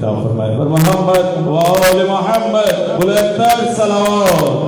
عطا فرمائے. پر محمد و آل محمد بلندتر صلوات.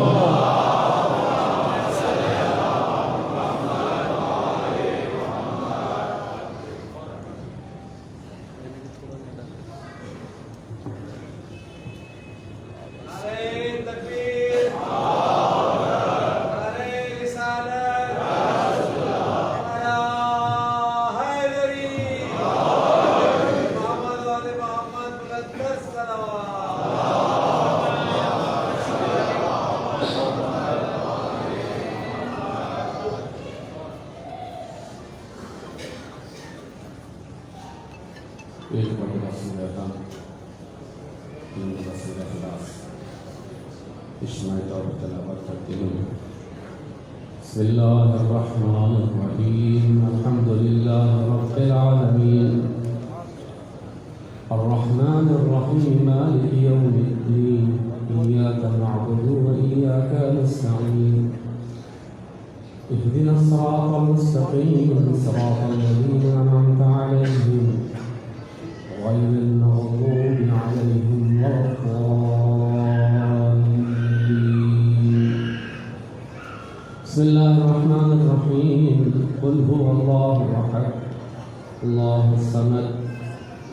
ایک مرتبہ سورہ غم، تین مرتبہ سورہ اخلاص اجتماعی طور پر تلاوت کرتے ہیں. بسم اللہ الرحمن الرحیم. الحمد للہ رب العالمین الرحمن الرحیم مالک یوم الدین ایاک نعبد و ایاک نستعین اهدنا الصراط المستقیم صراط الذین انعمت علیہم غير المغضوب عليهم ولا الضالين. بسم الله الرحمن الرحيم. قل هو الله أحد الله الصمد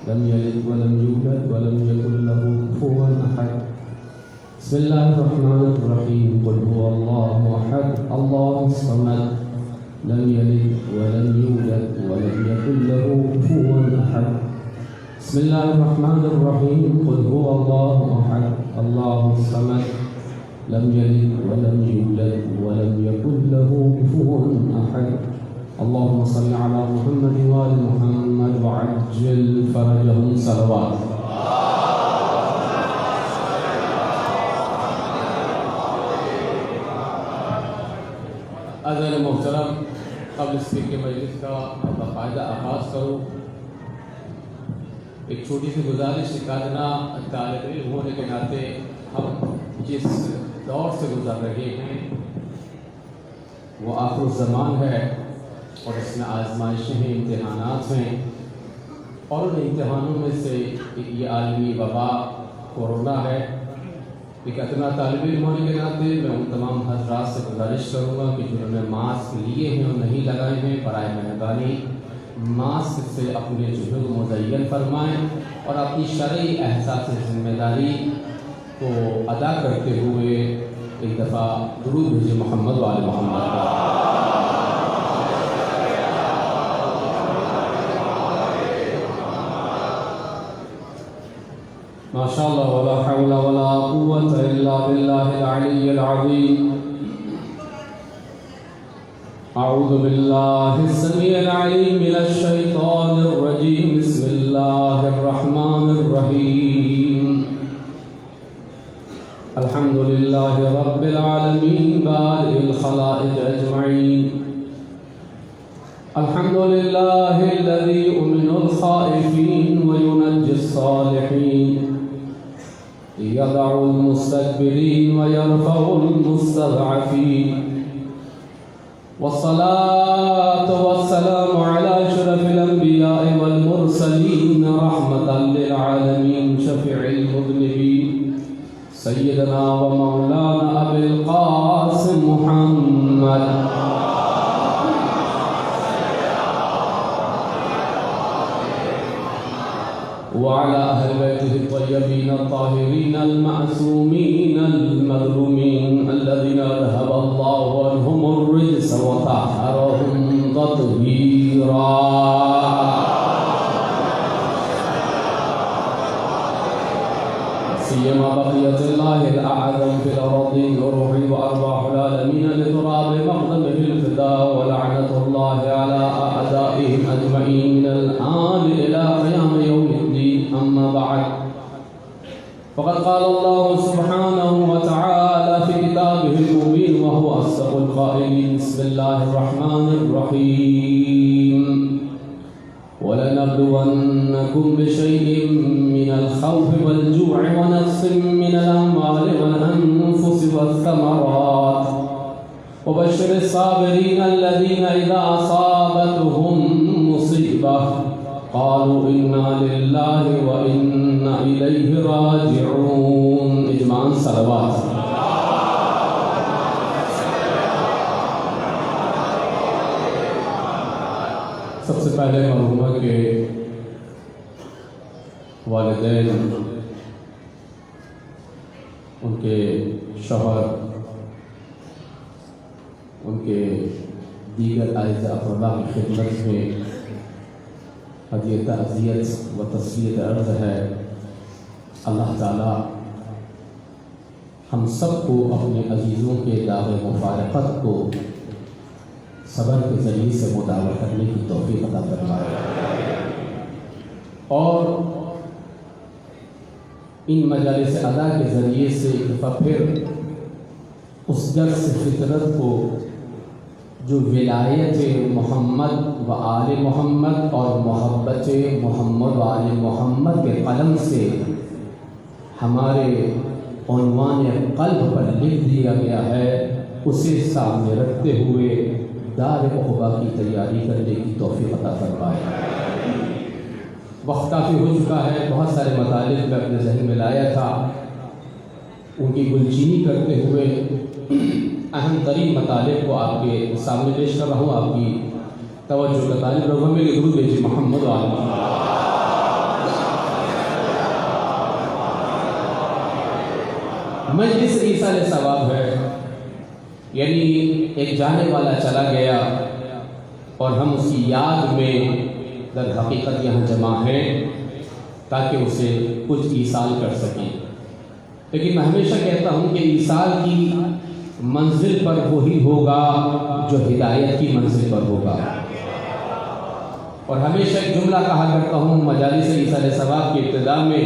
لم يلد ولم يولد ولم يكن له كفوا أحد. بسم الله الرحمن الرحيم. قل هو الله أحد الله الصمد لم يلد ولم يولد ولم يكن له كفوا أحد. بسم الله الرحمن الرحيم. قل هو الله أحد الله الصمد لم يلد ولم يولد ولم يكن له كفوا أحد. اللهم صل على محمد وآل محمد وعجل فرجهم صلوات. حضرت محترم، قبل اس کے مجلس کا باقاعدہ آغاز کروں، ایک چھوٹی سی گزارش نکالنا. طالب علم ہونے کے ناطے ہم جس دور سے گزر رہے ہیں وہ آخر الزمان ہے، اور اس میں آزمائشیں ہیں، امتحانات ہیں، اور ان امتحانوں میں سے یہ عالمی وبا کورونا ہے. ایک اتنا طالب علم ہونے کے ناطے میں ان تمام حضرات سے گزارش کروں گا کہ جنہوں نے ماسک لیے ہیں اور نہیں لگائے ہیں، برائے مہربانی ماسک سے اپنے جہد مزین فرمائیں اور اپنی شرعی احساس ذمہ داری کو ادا کرتے ہوئے ایک دفعہ درود بھیجیں محمد و آل محمد. ما شاء اللہ ولا حول ولا قوة الا باللہ العلی العظیم. اعوذ باللہ السمیع العلیم من الشیطان الرجیم. بسم اللہ الرحمن الرحیم. الحمد للہ رب العالمین بارئ الخلائق اجمعین. الحمد للہ الذی یؤمن الخائفین وینجی الصالحین يدع المستكبرين ويرفع المستضعفين. والصلاة والسلام على أشرف الأنبياء والمرسلين رحمة للعالمين شفيع المذنبين سيدنا ومولانا أبي القاسم محمد وعلى أهل بيته الطيبين الطاهرين المعصومين المظلومين الذين ذهب الله عنهم الرجس وطهرهم تطهيرا. سيما بقية الله الأعظم في الأراضين وروحي وأرواح العالمين لتراب مقدمه الفداء ولعنة الله على أعدائهم أجمعين من الآن إلى قيام يوم الدين. أما بعد، فقد قال الله سبحانه وتعالى في كتابه المبين وهو أصدق القائلين. بسم الله الرحمن الرحيم. ولنبلونكم بشيء من الخوف والجوع ونقص من الأموال والأنفس والثمرات وبشر الصابرين الذين إذا أصابتهم مصيبة قالوا إنا لله وإنا إليه راجعون اجماعاً صلوات۔ سب سے پہلے مرحومہ کے والدین، ان کے شوہر، ان کے دیگر اعزاء اقرباء کی خدمت میں ہدیہ تعزیت و تسلیت عرض ہے۔ اللہ تعالیٰ ہم سب کو اپنے عزیزوں کے داغ مفارقت کو صبر کے ذریعے سے مداوع کرنے کی توفیق عطا فرمائے، اور ان مجالس ادا کے ذریعے سے ایک دفعہ پھر اس درس فطرت کو جو ولایت محمد و آل محمد اور محبت محمد و آل محمد کے قلم سے ہمارے عنوان قلب پر لکھ دیا گیا ہے، اسے سامنے رکھتے ہوئے دار عقبہ کی تیاری کرنے کی توفیق عطا فرمائے۔ وقت کافی ہو چکا ہے، بہت سارے مطالب میں اپنے ذہن میں لایا تھا، ان کی گلچینی کرتے ہوئے اہم ترین مطالب کو آپ کے سامنے پیش کر رہا ہوں۔ آپ کی توجہ کا طالب رہا ہوں، میرے درود بھیجیے محمد و آل محمد۔ مجلس ایصال ثواب ہے، یعنی ایک جانے والا چلا گیا اور ہم اس کی یاد میں در حقیقت یہاں جمع ہیں تاکہ اسے کچھ ایصال کر سکیں۔ لیکن میں ہمیشہ کہتا ہوں کہ ایصال کی منزل پر وہی ہوگا جو ہدایت کی منزل پر ہوگا، اور ہمیشہ ایک جملہ کہا کرتا ہوں مجالس ایصال ثواب کی ابتدا میں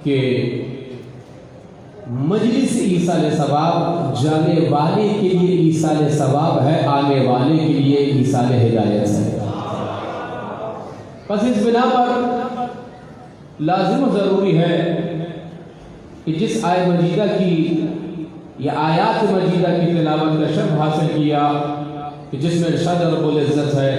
کہ مجلس ایصال ثواب جانے والے کے لیے ایصال ثواب ہے، آنے والے کے لیے ایصال ہدایت ہے۔ بس اس بنا پر لازم و ضروری ہے کہ جس آیت مجیدہ کی یا آیات مجیدہ کی تلاوت کا شرف حاصل کیا کہ جس میں ارشاد رب العزت ہے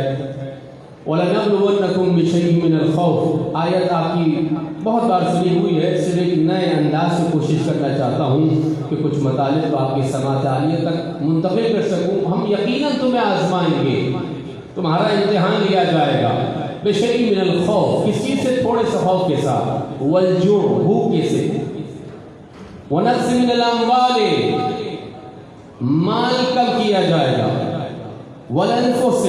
وَلَنَبْلُوَنَّكُمْ بِشَيْءٍ مِّنَ الْخَوْفِ، آیت آپ کی بہت بار سنی ہوئی ہے، صرف ایک نئے انداز سے کوشش کرنا چاہتا ہوں کہ کچھ مطالب آپ کی سماعت عالیہ تک منتقل کر سکوں۔ ہم یقیناً تمہیں آزمائیں گے، تمہارا امتحان لیا جائے گا۔ بِشَيْءٍ مِّنَ الْخَوْفِ، کس چیز سے؟ تھوڑے سے خوف کے ساتھ، وَالْجُوعِ، بھوک کے سے، وَنَقْصٍ مِّنَ الْأَمْوَالِ، مال کم کیا جائے گا، وَالْأَنفُسِ،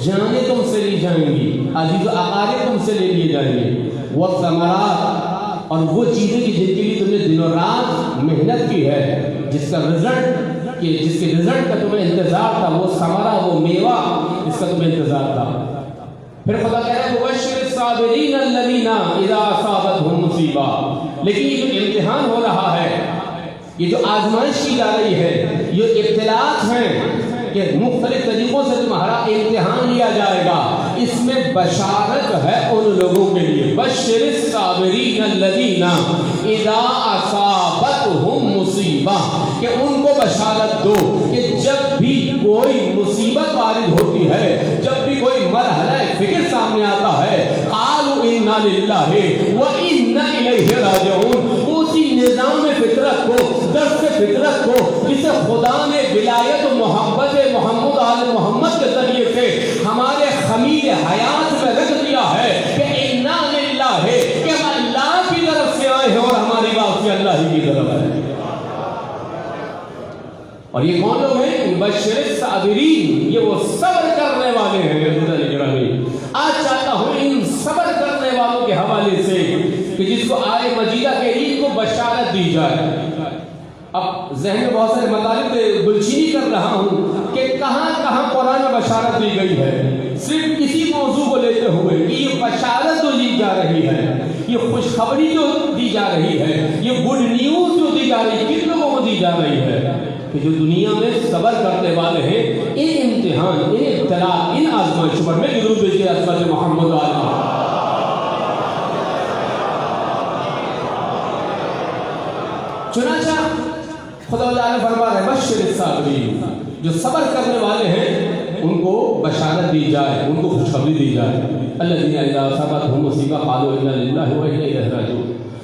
جانیں تم سے لی جائیں گی، عزیز و اقارب تم سے لے لیے جائیں گے، وَالثَّمَرَاتِ، اور وہ چیزیں کہ جن کے لیے تم نے دن و رات محنت کی ہے، جس کے رزلٹ کا تمہیں انتظار تھا، وہ ثمرہ، وہ میوہ جس کا تمہیں انتظار تھا۔ پھر خدا کہہ رہا ہے وَبَشِّرِ الصَّابِرِينَ الَّذِينَ إِذَا أَصَابَتْهُمْ مُصِیبَةٌ، لیکن یہ جو امتحان ہو رہا ہے، یہ جو آزمائش کی جا رہی ہے، یہ ابتلاءات ہیں کہ مختلف طریقوں سے تمہارا امتحان لیا جائے گا، اس میں بشارت ہے ان لوگوں کے لیے، بشر الصابرین الذین اذا اصابتهم مصیبہ، کہ ان کو بشارت دو کہ جب بھی کوئی مصیبت وارد ہوتی ہے، جب بھی کوئی مرحلہ فکر سامنے آتا ہے، قالوا انا للہ وانا الیہ راجعون، اسی نظام فطرت کو، درس فطرت کو جسے خدا نے ولایت و محبت محمد آل محمد کے ذریعے سے ہمارے خمیر حیات میں رکھ دیا ہے کہ انا للہ ہے، کہ ہم اللہ کی طرف سے آئے ہیں اور ہماری واپسی اللہ ہی کی طرف ہے۔ اور یہ کون لوگ ہیں؟ بشر الصابرین، یہ وہ صبر کرنے والے ہیں۔ آج چاہتا ہوں ان صبر کرنے والوں کے حوالے سے کہ جس کو آئے مجیدہ کے عید کو بشارت دی جائے۔ اب ذہن میں بہت سارے مطالب گلچینی کر رہا ہوں کہ کہاں کہاں قرآن میں بشارت دی گئی ہے، صرف کسی موضوع کو لیتے ہوئے کہ یہ بشارت جو دی جا رہی ہے، یہ خوشخبری جو دی جا رہی ہے، یہ گڈ نیوز جو دی جا رہی ہے، کن لوگوں کو دی جا رہی ہے؟ کہ جو دنیا میں صبر کرنے والے ہیں، ان امتحان، ان ابتلاء، ان آزمائشوں پر میں درود بھیجیے عظمت محمد علیہ۔ چنانچہ خدا تعالیٰ فرما رہے بشر الصابرین، جو صبر کرنے والے ہیں ان کو بشارت دی جائے، ان کو خوشخبری دی جائے۔ الذین اذا اصابتهم مصیبہ قالوا انا للہ وانا الیہ راجعون،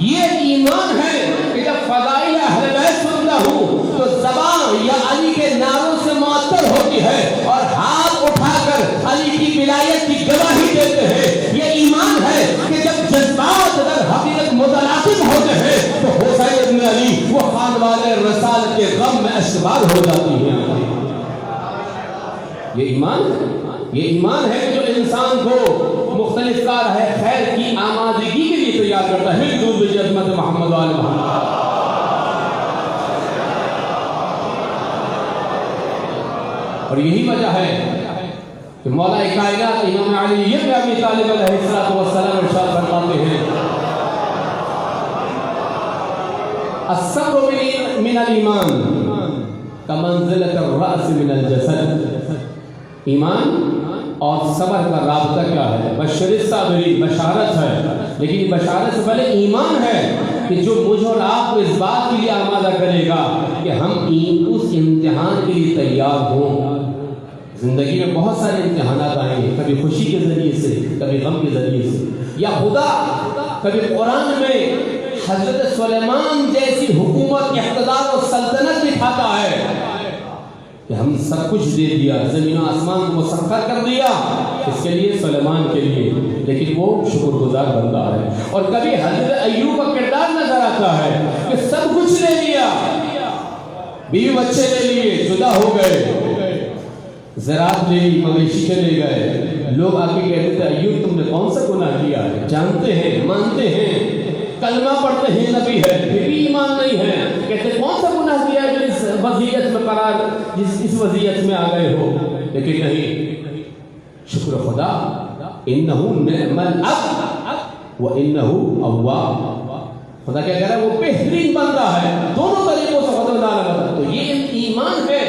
یہ ایمان ہے کہ جب فضائل اہل بیت سنتا ہوں تو زبان یا علی کے ناموں سے معطر ہوتی ہے اور ہاتھ اٹھا کر علی کی ولایت کی گواہی دیتے ہیں۔ یہ ایمان ہے کہ جب جذبات در حقیقت متلاطم ہوتے ہیں تو حسین ابن علی وہ خان والے رسالت کے غم میں اشبال ہو جاتی ہیں۔ یہ ایمان ہے جو انسان کو مختلف کار ہے خیر کی آمادگی کے لیے تیار کرتا ہے۔ دور بجی عظمت محمد وآل محمد۔ اور یہی وجہ ہے کہ مولا کائنات امام علی ابن ابی طالب علیہ السلام ارشاد فرماتے ہیں الصبر من الایمان کمنزلۃ الرأس من الجسد۔ ایمان اور صبر کا رابطہ کیا ہے؟ بشر الصابرین، بشارت ہے، لیکن یہ بشارت سے پہلے ایمان ہے کہ جو مجھ اور آپ کو اس بات کے لیے آمادہ کرے گا کہ ہم اس امتحان کے لیے تیار ہوں۔ زندگی میں بہت سارے امتحانات آئیں گے، کبھی خوشی کے ذریعے سے، کبھی غم کے ذریعے سے، یا خدا کبھی قرآن میں حضرت سلیمان جیسی حکومت، اقتدار اور سلطنت دکھاتا ہے کہ ہم سب کچھ دے دیا، زمین و آسمان کو مسخر کر دیا اس کے لیے، سلیمان کے لیے، لیکن وہ شکر گزار بندہ ہے۔ اور کبھی حضرت ایوب کا کردار نظر آتا ہے کہ سب کچھ لے لیا، بیوی بچے لے لیے، جدا ہو گئے، زراعت لے لی، مویشی چلے گئے، لوگ آ کے کہتے تھے ایوب تم نے کون سا گناہ کیا ہے؟ جانتے ہیں، مانتے ہیں، کلمہ پڑھتے ہیں، نبی ہے، پھر بھی ایمان نہیں ہے، کہتے کون سا گناہ کیا جو اس وضعیت میں قرار، اس وضعیت میں آ گئے ہو؟ لیکن نہیں، شکر خدا، انہ نعم العبد وانہ اواب۔ خدا کیا کہہ رہا ہے؟ وہ بہترین بندہ ہے، دونوں طریقوں سے خدمتگار ہے۔ تو یہ ایمان ہے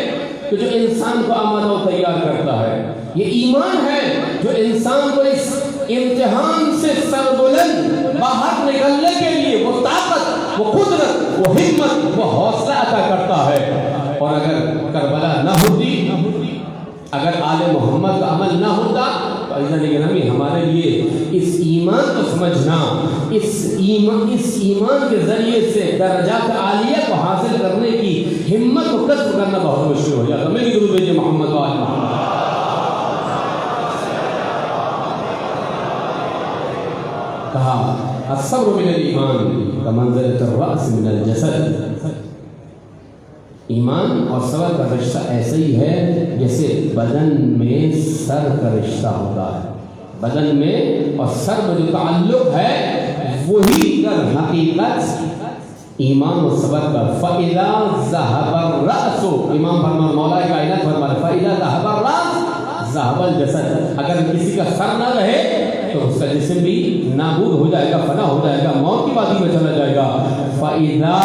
کہ جو انسان کو آمادہ و تیار کرتا ہے، یہ ایمان ہے جو انسان کو اس امتحان سے سربلند باہر نکلنے کے لیے وہ طاقت، وہ قدرت، وہ ہمت، وہ حوصلہ عطا کرتا ہے۔ اور اگر کربلا نہ ہوتی، اگر آل محمد کا عمل نہ ہوتا تو عزیزان گرامی ہمارے لیے اس ایمان کو سمجھنا، اس ایمان کے ذریعے سے درجات عالیہ کو حاصل کرنے کی ہمت کو کسب کرنا بہت مشکل ہو جاتا۔ میری درود بھیجیے محمد و آل محمد۔ کہا الصبر من الایمان کمنزلۃ الرأس من الجسد۔ ایمان اور صبر کا رشتہ ایسے ہی ہے جیسے بدن میں سر کا رشتہ ہوتا ہے۔ بدن میں اور سر میں جو تعلق ہے وہی در حقیقت ایمان و صبر کا۔ فَإِذَا ذَهَبَ الرَّأْسُ، امام فرمان مولا کائنات فرمان فَإِذَا ذَهَبَ الرَّأْسُ ذَهَبَ الْجَسَدُ۔ اگر کسی کا سر نہ رہے تو اس کا جسم بھی نابود ہو جائے گا، فنا ہو جائے گا، موت کی وادی میں چلا جائے گا۔ فَإِذَا،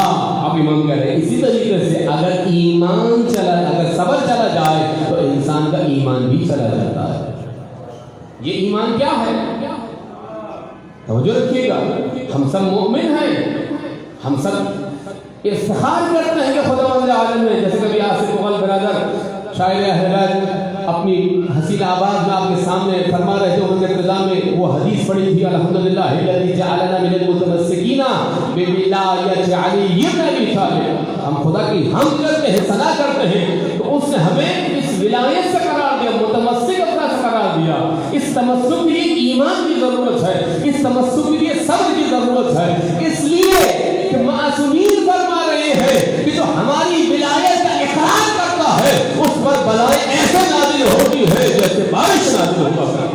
اب امام کہہ رہے ہیں اسی طریقے سے اگر ایمان چلا، اگر صبر چلا جائے تو انسان کا ایمان بھی چلا جاتا ہے۔ یہ ایمان کیا ہے؟ توجہ رکھیے گا، ہم سب مومن ہیں، ہم سب افتخار کرتے ہیں کہ خداوند عالم میں، جیسے کبھی آصف مغل برادر شاعر اہل بیت اپنی حسین آواز میں آپ کے سامنے فرما رہے تھے، ان کے ابتدا میں وہ حدیث پڑھی تھی الحمدللہ الذی جعلنا من المتمسکین بولایۃ علی بن ابی طالب۔ ہم خدا کی حمد کرتے ہیں، ثنا کرتے ہیں تو اس نے ہمیں اس ولایت سے قرار دیا، متمسک اپنا سے قرار دیا۔ اس تمسک کے لیے ایمان کی ضرورت ہے، اس تمسک کے لیے صبر کی ضرورت ہے، اس لیے کہ معصومین فرما رہے ہیں کہ جو ہماری ولایت کا اقرار کرتا ہے اس پر بلائیں ایسے نازل ہوتی ہے جیسے بارش نازل ہوتا ہے۔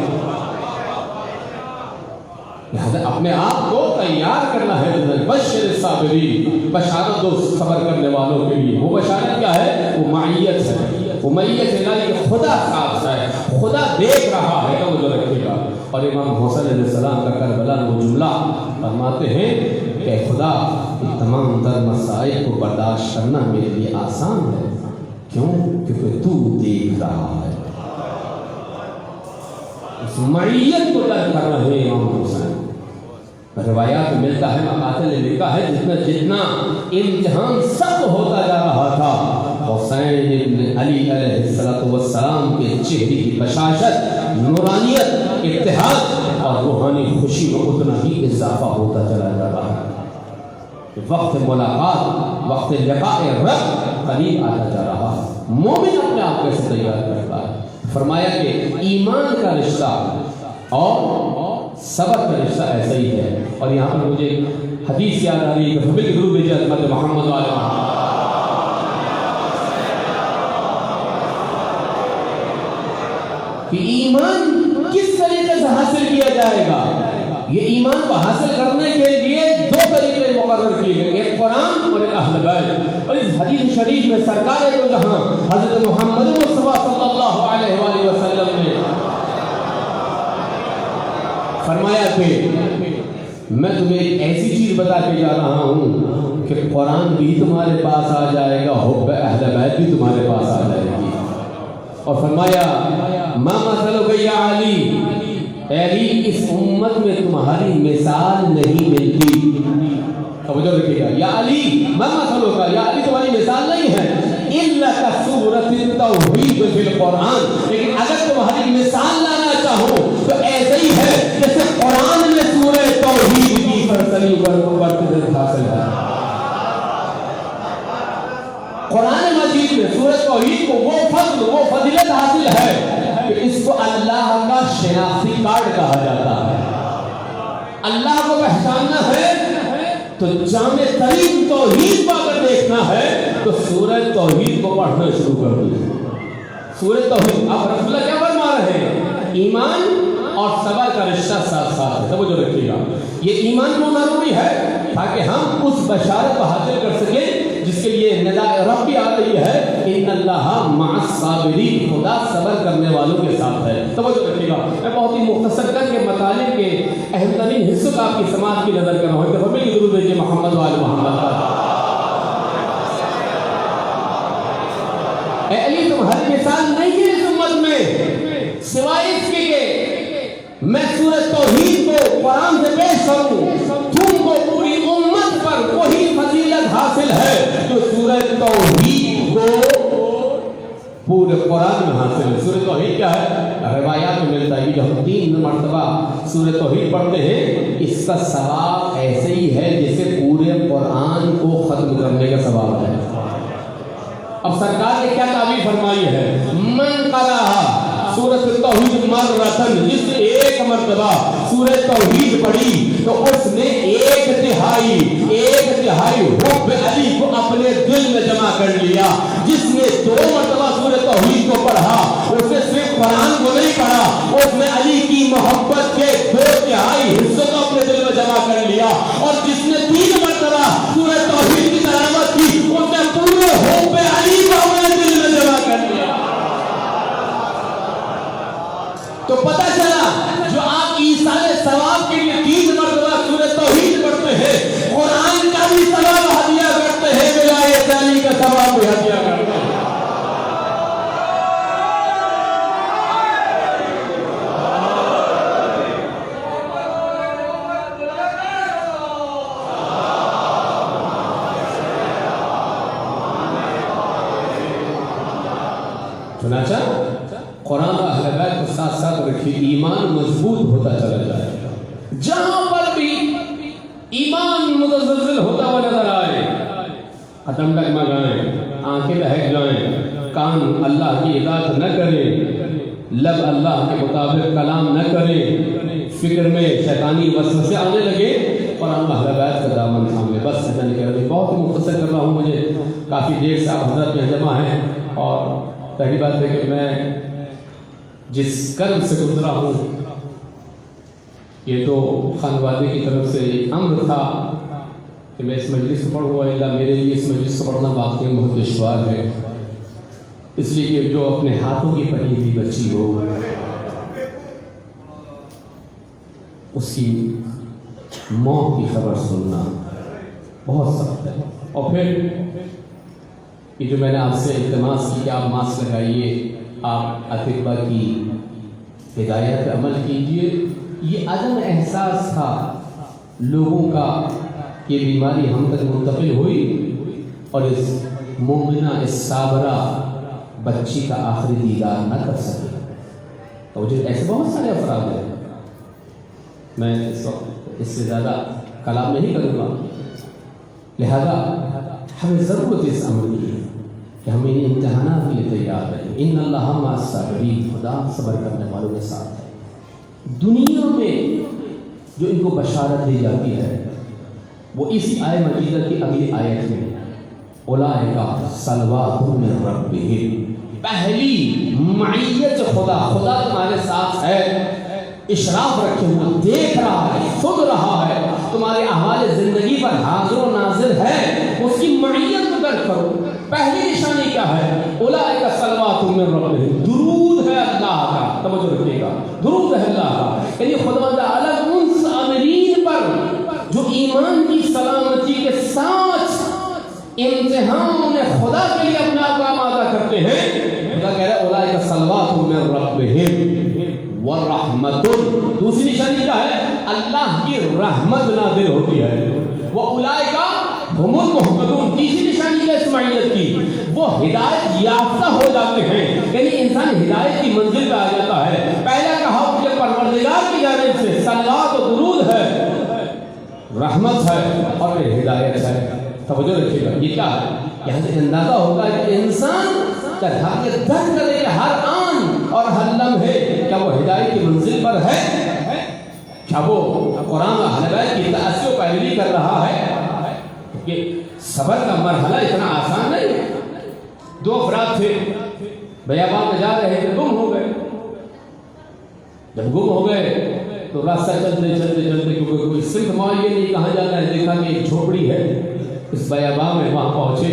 لہذا اپنے آپ کو تیار کرنا ہے۔ بشر الصابرین، بشارت دو صبر کرنے والوں کے لیے۔ وہ بشارت کیا ہے؟ وہ معیت ہے، وہ معیت ہے کہ خدا ساتھ ہے، خدا دیکھ رہا ہے، تو وہ رکھے گا۔ اور امام حسین علیہ السلام کا کربلا وہ جملہ فرماتے ہیں کہ خدا یہ تمام تر مسائل کو برداشت کرنا میرے لیے آسان ہے، کیوں؟ کیونکہ تو دیکھ رہا ہے۔ اس معیت کو طے کر رہے ہیں امام حسین۔ روایات میں ملتا ہے، مقاتل نے لکھا ہے جتنا امتحان سخت ہوتا جا رہا تھا، حسین ابن علی علیہ السلام کے چہرے کی بشاشت، نورانیت، اتحاد اور روحانی خوشی میں اتنا ہی اضافہ ہوتا چلا جا رہا ہے۔ وقت ملاقات، وقت لقاء رب قریب آتا جا رہا ہے۔ مومن اپنے آپ کو ایسے تیار کرتا ہے۔ فرمایا کہ ایمان کا رشتہ اور صبر کا رشتہ ایسا ہی ہے۔ اور یہاں پر مجھے حدیث یاد آ رہی ہے کہ حبیب ضرور بھیجے حضرت محمد علیہ وسلم کہ ایمان کس طریقے سے حاصل کیا جائے گا۔ یہ ایمان کو حاصل کرنے کے لیے دو طریقے مقرر کیے گئے، ایک قرآن اور ایک اہل بیت۔ اور اس حدیث شریف میں سرکار دو جہاں حضرت محمد مصطفیٰ صلی اللہ علیہ وآلہ وسلم نے فرمایا کہ میں تمہیں ایک ایسی چیز بتا کے جا رہا ہوں کہ قرآن بھی تمہارے پاس آ جائے گا، حب اہل بیت بھی تمہارے پاس آ جائے گی۔ اور فرمایا ما مثلک یا علی، اے علی اس امت میں تمہاری مثال نہیں ملتی۔ توجہ رکھیے گا، یا علی ما مثلک، یا علی تمہاری مثال نہیں ہے الا کسورۃ التوحید فی القرآن، لیکن اگر تمہاری مثال لانا چاہو تو ایسے ہی ہے جیسے قرآن میں سورہ توحید کی فیصلی برتری حاصل ہے۔ قرآن مجید میں سورہ توحید کو وہ فضل، وہ فضیلت حاصل ہے کہ اس کو اللہ کا شناختی کارڈ کہا جاتا ہے۔ اللہ کو پہچاننا ہے تو جامع ترین توحید کو اگر دیکھنا ہے تو سورہ توحید کو پڑھنا شروع کر دیں۔ سورہ توحید، اب رسول اللہ کیا فرما رہے ہیں؟ ایمان اور صبر کا رشتہ ساتھ ساتھ ہے۔ توجہ رکھیے گا، یہ ایمان کیوں ضروری ہے؟ تاکہ ہم اس بشارت کو حاصل کر سکیں جس کے لیے نداء رب بھی آ رہی ہے، ان اللہ مع الصابرین، خدا صبر کرنے والوں کے ساتھ ہے۔ توجہ رکھیے گا، میں بہت ہی مختصر کر کے مطالب کے اہم ترین حصوں کا آپ کی سماعت کی نظر کر رہا ہوں۔ کہ ہمیں ضرور بھیجیے محمد وآل محمد کا۔ اے علی تمہاری مثال نہیں ہے اس امت میں سوائے اس کے کہ میں سورہ توحید کو قرآن سے پیش کروں، تم کو پوری امت پر وہی فضیلت حاصل ہے جو سورہ توحید کو پورے قرآن میں حاصل ہے۔ سورہ توحید کیا ہے؟ روایات میں ملتا ہے کہ ہم 3 مرتبہ سورہ توحید پڑھتے ہیں، اس کا ثواب ایسے ہی ہے جیسے پورے قرآن کو ختم کرنے کا ثواب ہے۔ اب سرکار نے کیا تعبیر فرمائی ہے؟ من قرأ سورۃ التوحید مرتن، جس نے ایک مرتبہ سورہ توحید پڑھی تو اس نے ایک تہائی حب علی کو اپنے دل میں جمع کر لیا۔ جس نے 2 مرتبہ سورہ توحید کو پڑھا اس نے صرف قرآن کو نہیں پڑھا، اس نے علی کی محبت کے 2/3 حصوں کو اپنے دل میں جمع کر لیا۔ اور جس نے 3 مرتبہ سورہ توحید کی تلاوت کی اس نے پورے حب علی کو اپنے دل میں جمع کر لیا۔ تو پتہ چلا جو آپ ایصال ثواب کے لیے 3 مرتبہ سورہ توحید پڑھتے ہیں، قرآن کا بھی ثواب ہدیہ کرتے ہیں، ولایت علی کا ثواب بھی ہدیہ کرتے ہیں۔ چنانچہ قرآن کا اہل بیت کو ساتھ ساتھ رکھیے، ایمان مضبوط ہوتا چلا جائے گا۔ جہاں پر بھی ایمان متزلزل ہوتا ہوا نظر آئے، ختم ڈگمگائیں، آنکھیں بہک جائیں، کان اللہ کی اطاعت نہ کرے، لب اللہ کے مطابق کلام نہ کرے، فکر میں شیطانی وسوسے آنے لگے، قرآن کا اہل بیت کا دامن تھامے۔ بس میں نے کہا بہت ہی مختصر کر رہا ہوں، مجھے کافی دیر سے آپ حضرت میں جمع ہیں، اور پہلی بات ہے کہ میں جس کرم سے گزرا ہوں یہ تو خانوادے کی طرف سے امر تھا کہ میں اس مجلس کو پڑھوں، اللہ میرے لیے اس مجلس کو پڑھنا واقعی بہت دشوار ہے، اس لیے کہ جو اپنے ہاتھوں کی پلی ہوئی بچی ہو اس کی موت کی خبر سننا بہت سخت ہے۔ اور پھر یہ جو میں نے آپ سے التماس کی کہ آپ ماسک لگائیے، آپ اطباء کی ہدایت پہ عمل کیجئے، یہ عدم احساس تھا لوگوں کا کہ بیماری ہم تک منتقل ہوئی اور اس مومنہ، اس صابرہ بچی کا آخری دیدار نہ کر سکے۔ تو مجھے ایسے بہت سارے افراد ہیں، میں اس وقت اس سے زیادہ کلام نہیں کروں گا، لہذا ہمیں ضرورت اس عمل کی ہے کہ ہم ان امتحانات کے لیے تیار رہیں. ان اللہ مع الصابرین، خدا صبر کرنے والوں کے ساتھ ہے. دنیا میں جو ان کو بشارت دی جاتی ہے وہ اس آیت مجیدہ کی اگلی آیت میں اولئک صلوات من ربہم، پہلی معیت خدا تمہارے ساتھ ہے، اشراف رکھے ہوئے دیکھ رہا ہے، سن رہا ہے، تمہارے احوال زندگی پر حاضر و ناظر ہے، اس کی معیت کو درک کرو. پہلی نشانی کیا ہے؟ اولئک صلوات من ربہم، درود ہے اللہ کا. توجہ رکھیے گا، درود ہے اللہ کا، یعنی خدا تعالیٰ ان عاملین پر جو ایمان کی سلامتی کے ساتھ امتحان میں خدا کے لیے اپنا کام ادا کرتے ہیں. خدا کہہ رہا ہے اولئک صلوات من ربہم ورحمۃ. دوسری نشانی کیا ہے؟ اللہ کی رحمت نازل ہوتی ہے. وہ اولئک ہم المہتدون. تیسری نشانی ہے اسماعیلیت کی، وہ ہدایت یافتہ ہو جاتے ہیں، یعنی انسان ہدایت کی منزل پہ آ جاتا ہے. پہلا کہا کہ پروردگار کی جانب سے صلوات و درود ہے، رحمت ہے اور ہدایت ہے. توجہ رکھیے گا، یہ کیا ہے؟ یہاں سے اندازہ ہوگا کہ انسان کا درک کرے کہ ہر آن اور ہر لمحے کیا وہ ہدایت کی منزل پر ہے، کیا وہ قرآن و ہدایت کی تأسی و پیروی کر رہا ہے. کہ صبر کا مرحلہ اتنا آسان نہیں ہے. دو افراد تھے، بیابان میں جا رہے تھے، گم ہو گئے. جب گم ہو گئے تو راستہ چلتے کیونکہ کوئی صرف معلوم نہیں کہاں جانا ہے، دیکھا کہ ایک جھوپڑی ہے اس بیابان میں. وہاں پہنچے،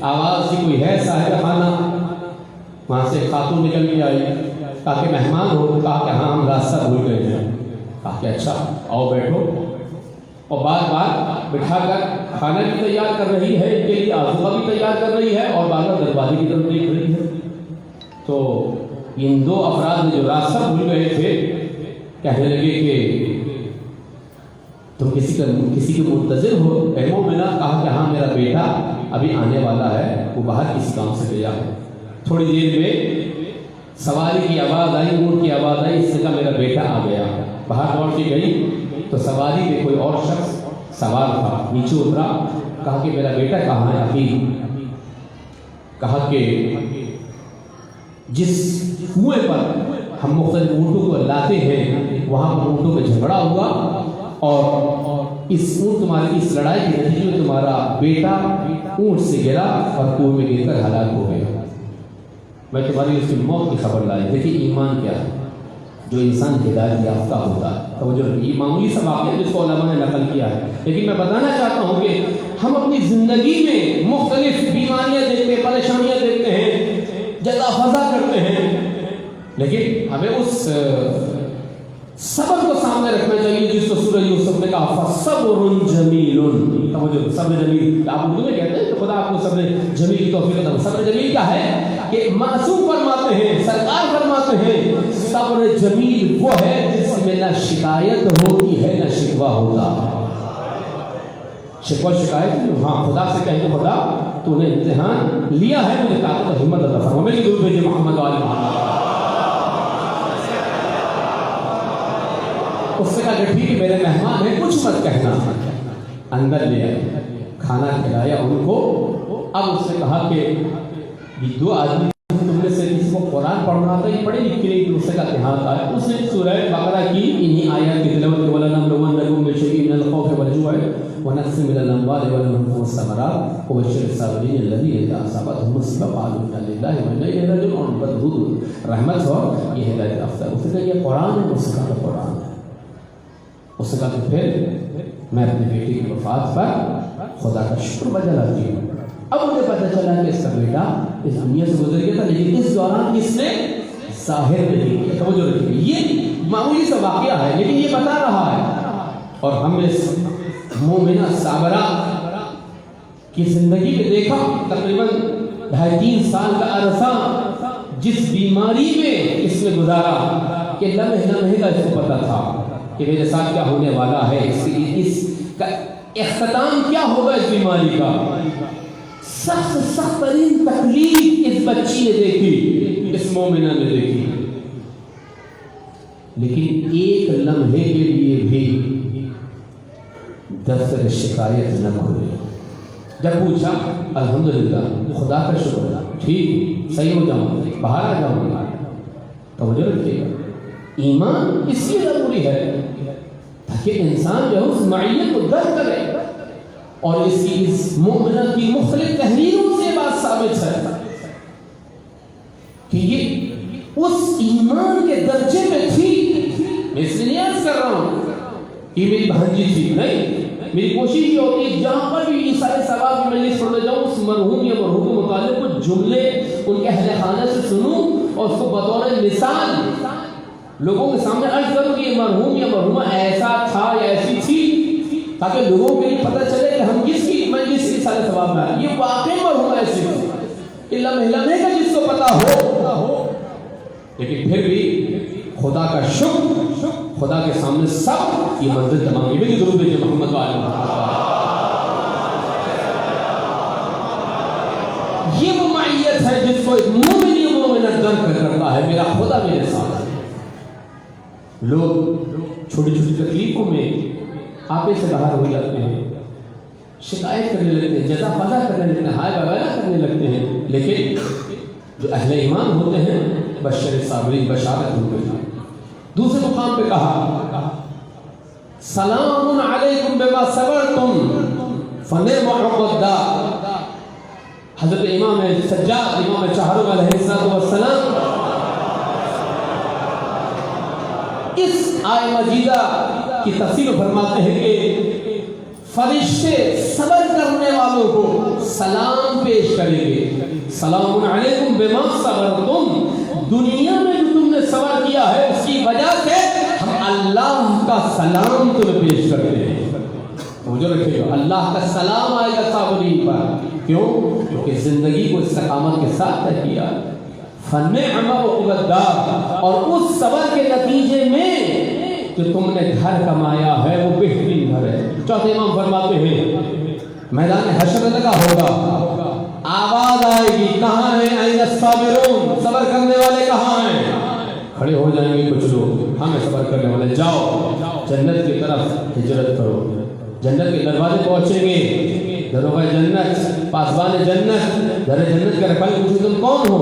آواز کی کوئی ہے صاحب خانہ. وہاں سے خاتون نکل کے آئی، کہا کہ مہمان ہو؟ کہا کہ ہاں ہم راستہ بھول گئے ہیں. کہا کہ اچھا آؤ بیٹھو. اور بار بار بٹھا کر کھانا بھی تیار کر رہی ہے، ان کے لیے آذوقہ بھی تیار کر رہی ہے اور بار بار دروازے کی طرف دیکھ رہی ہے. تو ان دو افراد نے جو راستہ بھول گئے تھے کہنے لگے کہ تم کسی کے منتظر ہو؟ اے مومنہ. کہا کہ ہاں میرا بیٹا ابھی آنے والا ہے، وہ باہر کسی کام سے گیا ہے. تھوڑی دیر میں سواری کی آواز آئی، اونٹ کی آواز آئی. اس سے کہا میرا بیٹا آ گیا. باہر دوڑ کے گئی تو سواری میں کوئی اور شخص سوار تھا، نیچے اترا. کہا کہ میرا بیٹا کہاں ہے ابھی؟ کہا کہ جس کنویں پر ہم مختلف اونٹوں کو لاتے ہیں وہاں پر اونٹوں کا جھگڑا ہوا اور اس لڑائی کے نتیجے میں تمہارا بیٹا اونٹ سے گرا اور کنویں میں گر کر ہلاک ہو گیا. میں تمہاری اس کی موت کی خبر لائی. دیکھیے ایمان کیا ہے، جو انسان ہدایت یافتہ ہوتا ہے. توجہ رکھیے، یہ معمولی سا واقعہ جس کو علماء نے نقل کیا ہے، لیکن میں بتانا چاہتا ہوں کہ ہم اپنی زندگی میں مختلف بیماریاں دیکھتے ہیں، پریشانیاں دیکھتے ہیں، جزا فضا کرتے ہیں، لیکن ہمیں اس صبر کو سامنے رکھنا چاہیے جس کو سورہ یوسف نے کہا فصبر جمیل. توجہ، صبر جمیل آپ اردو میں کہتے ہیں تو خدا آپ کو صبر جمیل کی توفیق عطا. صبر جمیل کیا ہے کہ معصوم فرماتے ہیں، سرکار فرماتے ہیں صبر جمیل وہ ہے جس میں نہ شکایت ہوتی ہے نہ شکوہ ہوتا. شکوہ شکایت نہیں. ہاں خدا سے کہیں کہ خدا تو نے امتحان لیا ہے، مجھے طاقت و ہمت عطا فرما. میری درود بھیجیے محمد علی محمد. اس سے کہا کہ ٹھیک ہے میرے مہمان ہیں، کچھ مت کہنا. اندر لے آئے، کھانا کھلایا ان کو. اب اس نے کہا کہ یہ دو آدمی تم میں سے کسی کو قرآن پڑھنا تھا، یہ پڑھے لکھے نہیں. اس سے کہا کہ ہاں آیا. اس نے سورہ بقرہ کی انہی آیات کی تلاوت کی. وَلَنَبْلُوَنَّكُم بِشَيْءٍ مِّنَ الْخَوْفِ وَالْجُوعِ وَنَقْصٍ مِّنَ الْأَمْوَالِ وَالْأَنفُسِ وَالثَّمَرَاتِ وَبَشِّرِ الصَّابِرِينَ الَّذِينَ إِذَا أَصَابَتْهُم مُّصِيبَةٌ قَالُوا إِنَّا لِلَّهِ وَإِنَّا إِلَيْهِ رَاجِعُونَ. بدرود رحمت ہو، یہ ہدایت یافتہ. اس نے کہا یہ قرآن ہے. اس کا قرآن ہے. اس نے کہا کہ پھر میں اپنے بیٹے کی وفات پر خدا کا شکر بجا لاتی ہوں. اب مجھے پتہ چلا کہ اس کا بیٹا اس دنیا سے گزر گیا تھا، لیکن اس دوران اس نے ظاہر نہیں کیا. توجہ رکھیے، یہ معمولی سا واقعہ ہے لیکن یہ بتا رہا ہے. اور ہم اس مومنہ صابرہ کی زندگی میں دیکھا تقریباً 2.5-3 سال کا عرصہ جس بیماری میں اس نے گزارا کہ لمحے کا اس کو پتہ تھا کہ میرے ساتھ کیا ہونے والا ہے، اس کا اختتام کیا ہوگا. اس بیماری کا سخت ترین تکلیف اس بچی نے دیکھی، اس مومنہ نے دیکھی، لیکن ایک لمحے کے لیے بھی دفتر شکایت نہ کھولے. جب پوچھا الحمدللہ خدا کا شکر ہے، ٹھیک صحیح ہو جاؤں، باہر آ جاؤں گا. توجہ رکھیے گا، ایمان اس لیے ضروری ہے تاکہ انسان جو ہے اس معیت کو درک کرے. اور اس مومنہ کی مختلف تحریروں سے بات ثابت ہے کہ یہ اس ایمان کے درجے میں تھی. میں اس لیے نہیں عرض کر رہا ہوں کہ میری بھانجی تھی، نہیں. میری کوشش یہ ہوتی ہے جہاں پر بھی سارے ثواب کی مجلس پڑھنے جاؤں اس مرحوم یا مرحوم کے متعلق کچھ جملے ان کے اہل خانہ سے سنوں اور اس کو بطور مثال لوگوں کے سامنے عرض کروں کہ یہ مرحوم یا مرحومہ ایسا تھا یا ایسی تھی، تاکہ لوگوں کے لیے پتہ چلے کہ ہم جس کی مجلس کے سارے ثواب میں آئے یہ واقعی مرحومہ ایسی تھی. لمحے کا جس کو پتہ ہو، لیکن پھر بھی خدا کا شکر، خدا کے سامنے سب یہ منزل تمام یہ بھی ضرور ہے. محمد یہ وہ معیت ہے جس کو ایک مومن یا مومنہ درک کرتا ہے، میرا خدا میرے ساتھ ہے. لوگ چھوٹی چھوٹی تکلیفوں میں آپے سے باہر ہو جاتے ہیں، شکایت کرنے لگتے ہیں، جزا پزا کرنے لگتے ہیں، ہائے وغیرہ کرنے لگتے ہیں. لیکن جو اہل ایمان ہوتے ہیں بشر صابرین، بشارت ان کے. دوسرے مقام پہ کہا سلام علیکم بما صبرتم فنعم عقبی الدار. حضرت امام سجاد امام چہارم علیہ السلام اس آیہ مجیدہ کی تفسیر فرماتے ہیں کہ فرشتے صبر کرنے والوں کو سلام پیش کریں گے. سلام علیکم بما صبرتم، دنیا میں جو تم نے صبر کیا ہے اس کی وجہ سے ہم اللہ کا سلام تمہیں پیش کرتے ہیں. مجھے رکھے گا اللہ کا سلام آئے گا صابرین پر. کیوں؟ کیونکہ زندگی کو استقامت کے ساتھ طے کیا. فنعم عقبی الدار، اور اس صبر کے نتیجے میں جو تم نے گھر کمایا ہے وہ بہترین گھر ہے. چوتھے امام فرماتے ہیں میدان حشر لگا ہوگا، آواز آئے گی کہاں ہیں این الصابرون، صبر کرنے والے کہاں ہیں؟ کھڑے ہو جائیں گے کچھ لوگ، ہمیں صبر کرنے والے، جاؤ جنت کی طرف ہجرت کرو. جنت کے دروازے پہنچیں گے، دروغ جنت، پاسبان جنت، در جنت کے رکھوالی پوچھیں تم کون ہو،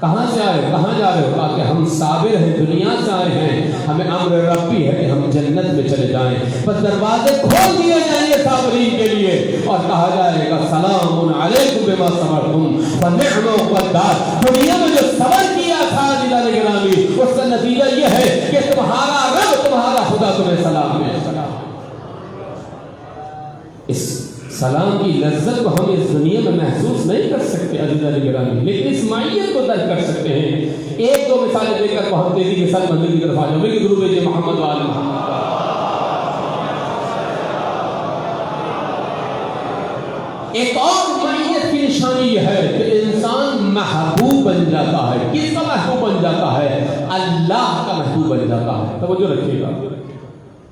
کہاں سے آئے، کہاں جا رہے ہو؟ کہا کہ ہم صابر ہیں، دنیا سے آئے ہیں، ہمیں امر ربی ہے کہ ہم جنت میں چلے جائیں. بس دروازے کھول دیے جائیں گے صابرین کے لیے اور کہا جائے گا سلام علیکم بما صبرتم فنعم عقبی الدار. دنیا میں جو صبر کیا تھا جلال گرامی، اس کا نتیجہ یہ ہے کہ تمہارا رب، تمہارا خدا تمہیں سلام میں. اس سلام کی لذت کو ہم اس دنیا میں محسوس نہیں کر سکتے عزیزان گرامی، لیکن اس معیت کو درک کر سکتے ہیں. ایک دو مثالیں دے کر بہت تیزی کے ساتھ منزل کی طرف آ جاؤ. میری درود ہے محمد و آل محمد. ایک اور معیت کی نشانی یہ ہے کہ انسان محبوب بن جاتا ہے. کس کا محبوب بن جاتا ہے؟ اللہ کا محبوب بن جاتا ہے. توجہ رکھیے گا،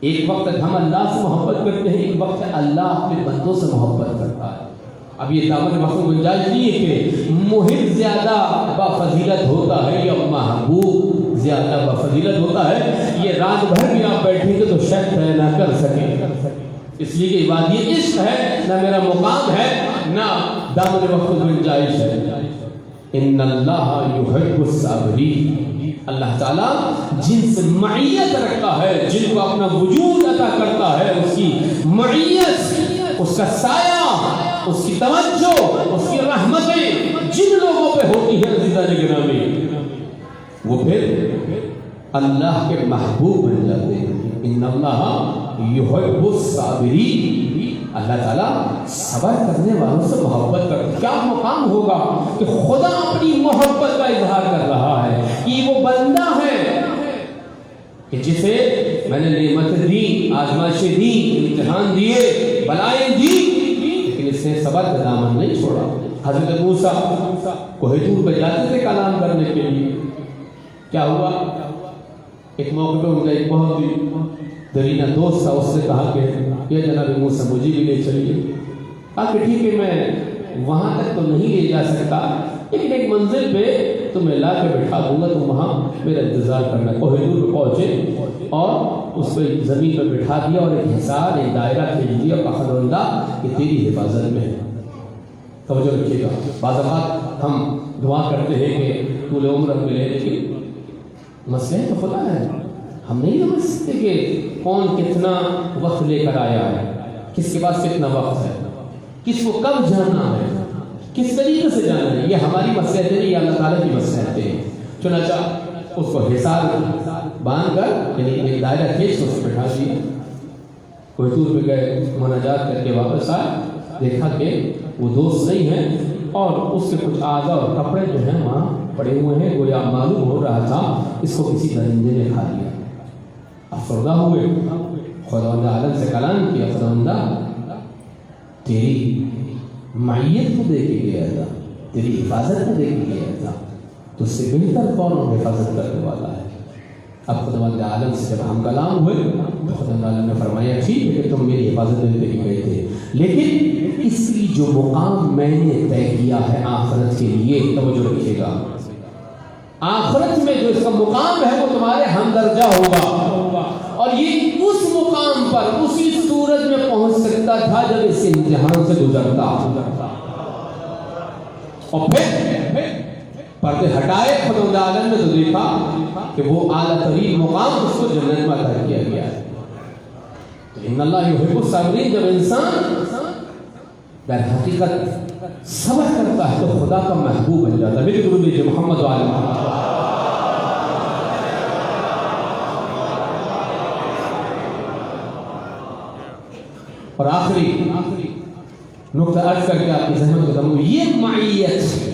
ایک وقت ہم اللہ سے محبت کرتے ہیں، ایک وقت اللہ اپنے بندوں سے محبت کرتا ہے. اب یہ دعوت مفہوم گنجائش نہیں ہے کہ محب زیادہ بفضیلت ہوتا ہے یا محبوب زیادہ بفضیلت ہوتا ہے. یہ رات بھر بھی آپ بیٹھیں گے تو شک طے نہ کر سکیں، اس لیے کہ بات یہ عشق ہے، نہ میرا مقام ہے، نہ دعوت مفہوم گنجائش ہے. ان اللہ یحب الصابرین، اللہ تعالیٰ جن سے معیت رکھتا ہے، جن کو اپنا وجود عطا کرتا ہے، اس کی معیت، اس کا سایہ، اس کی توجہ، اس کی رحمتیں جن لوگوں پہ ہوتی ہیں عزیزان گرامی، وہ پھر اللہ کے محبوب بن جاتے ہیں. ان اللہ یحب الصابرین، اللہ تعالیٰ صبر کرنے والوں سے محبت کرتا ہے. کیا مقام ہوگا کہ خدا اپنی محبت کا اظہار کر رہا ہے کہ وہ بندہ ہے کہ جسے میں نے نعمت دی، آزمائشیں دی، امتحان دیے، بلائیں دی، لیکن اس نے صبر کا دامن نہیں چھوڑا. حضرت موسیٰ کوہ طور پہ جاتے تھے کلام کرنے کے لیے. کیا ہوا؟ ایک موقع پہ ان کا ایک بہت ہی درینہ دوست تھا، اس نے کہا کہ یہ جناب موسیٰ مجھے بھی لے چلیے. کہا کہ ٹھیک ہے، میں وہاں تک تو نہیں لے جا سکتا لیکن ایک منزل پہ تمہیں لا کے بٹھا دوں گا، تم وہاں میرا انتظار کرنا۔ کوہ طور پہ پہنچے اور اس پہ زمین پہ بٹھا دیا اور ایک حصار، ایک دائرہ کھینچ دیا اور کہا خداوندا یہ تیری حفاظت میں ہے۔ توجہ رکھیے گا، بعض اوقات ہم دعا کرتے ہیں کہ طول عمر ملے، لیکن مسئلہ تو خدا ہے، ہم نہیں سمجھ سکتے کہ کون کتنا وقت لے کر آیا ہے، کس کے پاس کتنا وقت ہے، کس کو کب جانا ہے، کس طریقے سے جانا ہے۔ یہ ہماری مسئلہ نہیں، یہ اللہ تعالیٰ کی مسئلہ ہے۔ چنانچہ اس کو حصار باندھ کر یعنی ایک دائرہ کھینچ کر اس کو بٹھا دیا، کوہ طور پہ گئے، مناجات کر کے واپس آئے، دیکھا کہ وہ دوست نہیں ہے اور اس کے کچھ اعضاء اور کپڑے جو ہیں وہاں پڑے ہوئے ہیں، گویا معلوم ہو رہا تھا اس کو کسی درندے نے کھا لیا۔ افسردہ ہوئے، خداوند عالم سے کلام کیا، خداوندا تیری معیت کو دے کے گیا تھا، تیری حفاظت کو دے کے گیا تھا، تو اس سے بہتر کون حفاظت کرنے والا ہے۔ اب خداوند عالم سے جب ہم کلام ہوئے تو خداوند عالم نے فرمایا ٹھیک ہے کہ تم میری حفاظت میں لے گئے تھے، لیکن اس کی جو مقام میں نے طے کیا ہے آخرت کے لیے، توجہ رکھیے گا، آخرت میں جو اس کا مقام ہے وہ تمہارے ہمدرجہ ہوگا، اور یہ اس مقام پر اسی صورت میں پہنچ سکتا تھا جب اس امتحان سے گزرتا، اور پھر پردے ہٹائے خداوند عالم نے تو دیکھا کہ وہ اعلیٰ ترین مقام اس کو جنت میں عطا کیا گیا ہے۔ تو ان اللہ یحب الصابرین، جب انسان در حقیقت صبر کرتا ہے تو خدا کا محبوب بن جاتا ہے۔ میرے گرو لیجیے محمد وعلی محمد۔ اور آخری نقطہ عرض کر کے آپ کی ذہن کو دموں، یہ معیت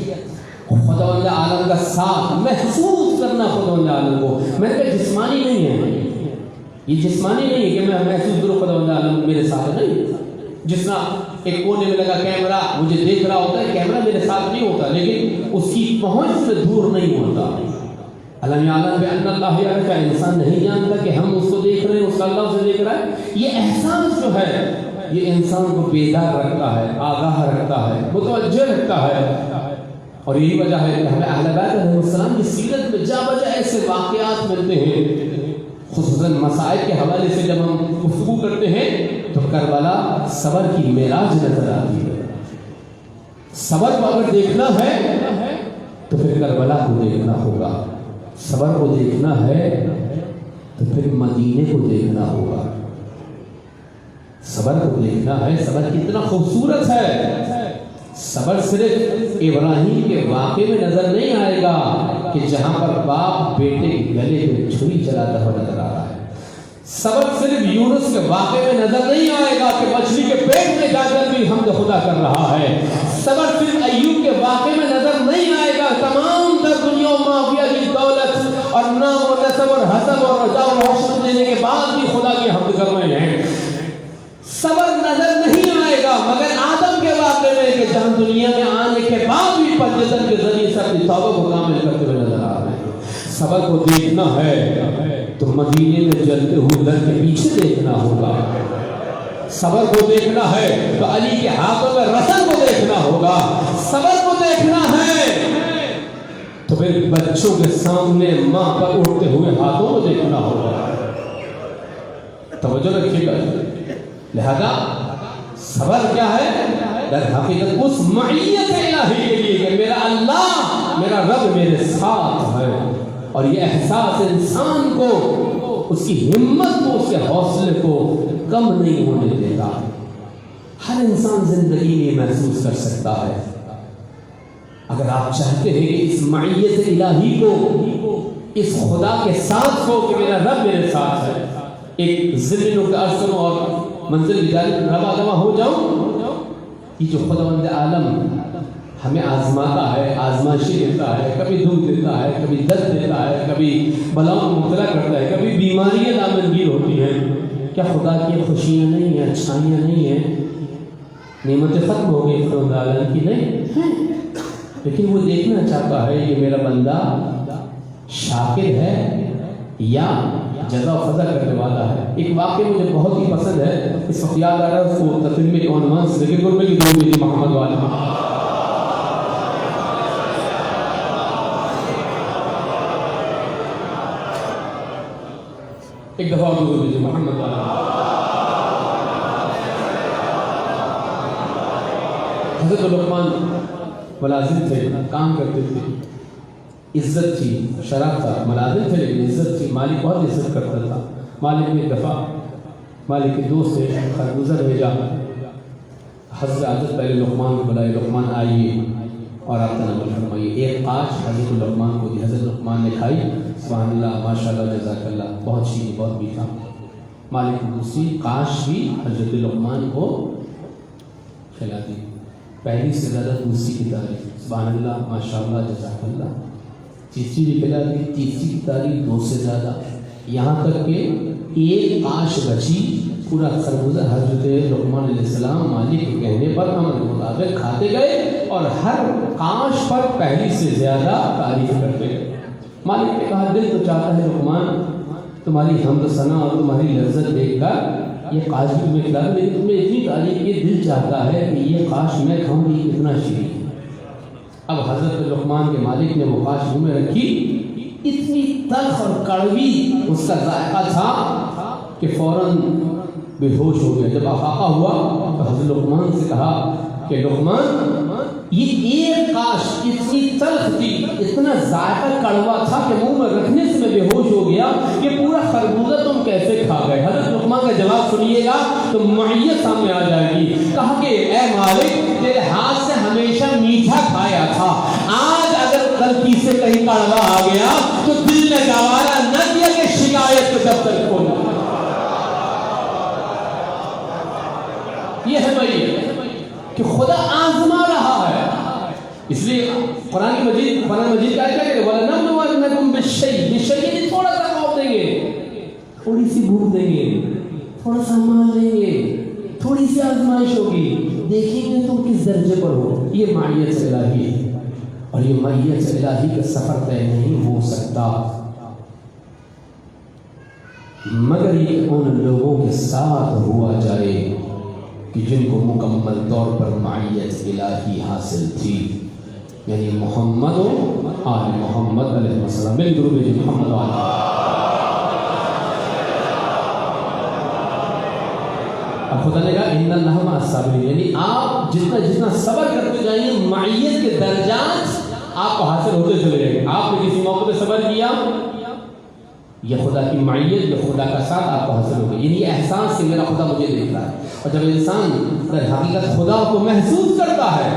خداوند عالم کا ساتھ محسوس کرنا، خداوند عالم کو، میں نے کہا جسمانی نہیں ہے، یہ جسمانی نہیں ہے کہ میں محسوس کروں خداوند عالم میرے ساتھ، نہیں، جس طرح ایک کونے میں لگا کیمرہ مجھے دیکھ رہا ہوتا ہے، کیمرہ میرے ساتھ نہیں ہوتا لیکن اس کی پہنچ سے دور نہیں ہوتا۔ علم یعلم بأن اللہ یعلم، کا انسان نہیں جانتا کہ ہم اس کو دیکھ رہے ہیں، اس کا اللہ اسے دیکھ رہا ہے۔ یہ احساس جو ہے یہ انسان کو بیدار رکھتا ہے، آگاہ رکھتا ہے، متوجہ رکھتا ہے، اور یہی وجہ ہے کہ ہمیں اہل بیت علیہ السلام کی سیرت میں جا بجا ایسے واقعات ملتے ہیں، خصوصاً مسائل کے حوالے سے جب ہم گفتگو کرتے ہیں تو کربلا صبر کی معراج نظر آتی ہے۔ صبر کو اگر دیکھنا ہے تو پھر کربلا کو دیکھنا ہوگا، صبر کو دیکھنا ہے تو پھر مدینے کو دیکھنا ہوگا، صبر کو دیکھنا ہے، صبر کتنا خوبصورت ہے۔ صبر صرف ابراہیم کے واقعے میں نظر نہیں آئے گا کہ جہاں پر باپ بیٹے کے گلے میں چھری چلاتا ہوا نظر آ رہا ہے، صبر صرف یونس کے واقعے میں نظر نہیں آئے گا کہ مچھلی کے پیٹ میں جا کر بھی حمد خدا کر رہا ہے، صبر صرف ایوب کے واقعے میں نظر نہیں آئے گا، تمام تر دنیا و مافیا کی دولت اور نام و نسب اور حسب اور رضا اور حشر دینے کے بعد بھی خدا کی حمد کر رہے ہیں۔ صبر نظر نہیں آئے گا مگر آدم کے واقعے میں کہ جہاں دنیا میں آنے کے بعد بھی پنجتن کے ذریعے سے اپنی توبہ کو کامل کرتے ہوئے نظر آ رہے ہیں۔ صبر کو دیکھنا ہے تو مدینے میں جلتے ہوئے در کے پیچھے دیکھنا ہوگا، صبر کو دیکھنا ہے تو علی کے ہاتھوں میں رسن کو دیکھنا ہوگا، صبر کو دیکھنا ہے تو پھر بچوں کے سامنے ماں پر اٹھتے ہوئے ہاتھوں کو دیکھنا ہوگا۔ توجہ رکھیے گا، لہذا صبر کیا ہے؟ در حقیقت اس معیت الہی کے لیے کہ میرا اللہ، میرا رب میرے ساتھ ہے، اور یہ احساس انسان کو، اس کی ہمت کو، اس کے حوصلے کو کم نہیں ہونے دیتا۔ ہر انسان زندگی میں محسوس کر سکتا ہے۔ اگر آپ چاہتے ہیں کہ اس معیت الہی کو، اس خدا کے ساتھ کو کہ میرا رب میرے ساتھ ہے، ایک ضمنی نقطہ عرض کروں اور منزل کی جانب رواں ہو جاؤں، یہ جو خداوند عالم ہمیں آزماتا ہے، آزمائشیں دیتا ہے، کبھی دکھ دیتا ہے، کبھی درد دیتا ہے، کبھی بلاؤں میں مبتلا کرتا ہے، کبھی بیماریاں دامنگیر ہوتی ہیں، کیا خدا کی خوشیاں نہیں ہیں، اچھائیاں نہیں ہیں، نعمتیں ختم ہو گئی خداوند عالم کی؟ نہیں، لیکن وہ دیکھنا چاہتا ہے کہ میرا بندہ شاکر ہے یا جزا و فضا کرنے والا ہے۔ ایک واقعہ مجھے بہت ہی پسند ہے، اس وقت یاد آ رہا ہے، اس کو تفہیم کے عنوان سے لیکن گربے کی دو بیٹی محمد والی ایک دفعہ درود بھیجو محمد والا۔ حضرت لقمان ملازم تھے، کام کرتے تھے، عزت تھی، شرف تھا، ملازم تھے لیکن عزت تھی، مالک بہت عزت کرتا تھا۔ مالک نے ایک دفعہ مالک کے دوست سے خربوزہ بھیجا، حضرت عادت پہلے لقمان کو بلائے، لقمان آئیے اور آپ تناول فرمائیے۔ ایک قاش حضرت لقمان کو دی، حضرت لقمان نے کھائی، سبحان اللہ، ماشاء اللہ، جزاک اللہ، بہت شیریں، بہت میٹھا۔ مالک نے دوسری قاش بھی حضرت لقمان کو کھلا دی، پہلی سے زیادہ دوسری کی تعریف، سبحان اللہ، ماشاء اللہ، جزاک اللہ۔ تیسری بھی کھلا دی، تیسری کی تعریف 2 سے زیادہ، یہاں تک کہ ایک قاش بچی، پورا خربوزہ حضرت لقمان علیہ السلام مالک کے کہنے پر امر کے مطابق کھاتے گئے اور ہر قاش پر پہلی سے زیادہ تعریف کرتے گئے۔ مالک نے کہا دل تو چاہتا ہے لقمان تمہاری حمد ثنا اور تمہاری لذت دیکھ کر یہ قاش بھی میں کھلا، لیکن تمہیں اتنی تعریف یہ دل چاہتا ہے کہ یہ قاش میں کھاؤں گی، کتنا شیریں۔ اب حضرت لقمان کے مالک نے وہ قاش منہ میں رکھی، اتنی تلخ اور کڑوی اس کا ذائقہ تھا کہ فوراً بے ہوش ہو گیا۔ جب افاقہ ہوا تو حضرت لقمان سے کہا کہ لقمان یہ ایک قاش اتنی تلخ تھی، اتنا ذائقہ کڑوا تھا کہ منہ میں رکھنے سے میں بے ہوش ہو گیا، کہ پورا خربوزہ تم کیسے کھا گئے؟ حضرت لقمان کا جواب سنیے گا تو معیت سامنے آ جائے گی۔ کہا کہ اے مالک تیرے ہاتھ سے ہمیشہ میٹھا کھایا تھا، آج اگر غلطی سے کہیں کڑوا آ گیا تو دل نے گوارا نہ کیا کہ شکایت کے دفتر کھولنا۔ یہ ہے بھائی کہ خدا آزما رہا ہے، اس لیے قرآن مجید کیا کہتے ہیں وَلَنَبْلُوَنَّكُمْ بِالشَّيْءِ، یہ تھوڑا سا خوف دیں گے، تھوڑی سی بھوک دیں گے، تھوڑا سا مال دیں گے، تھوڑی سی آزمائش ہوگی، دیکھیں گے تم کس درجے پر ہو۔ یہ معیت الہی ہے، اور یہ معیت الہی کا سفر طے نہیں ہو سکتا مگر یہ ان لوگوں کے ساتھ ہوا جائے کہ جن کو مکمل طور پر معیت الہی حاصل تھی، یعنی محمد و آل محمد علیہ السلام۔ میری درود بھیجیے محمد و آل۔ اب خدا نے کہا ان اللہ مع الصابرین، یعنی آپ جتنا صبر کرتے جائیں گے معیت کے درجات آپ کو حاصل ہوتے چلے جائیں گے۔ آپ نے کسی موقع پہ صبر کیا، یہ خدا کی معیت، یہ خدا کا ساتھ آپ کو حاصل ہوگا، یعنی یہ احساس کہ میرا خدا مجھے دیکھ رہا ہے۔ اور جب انسان در حقیقت خدا کو محسوس کرتا ہے،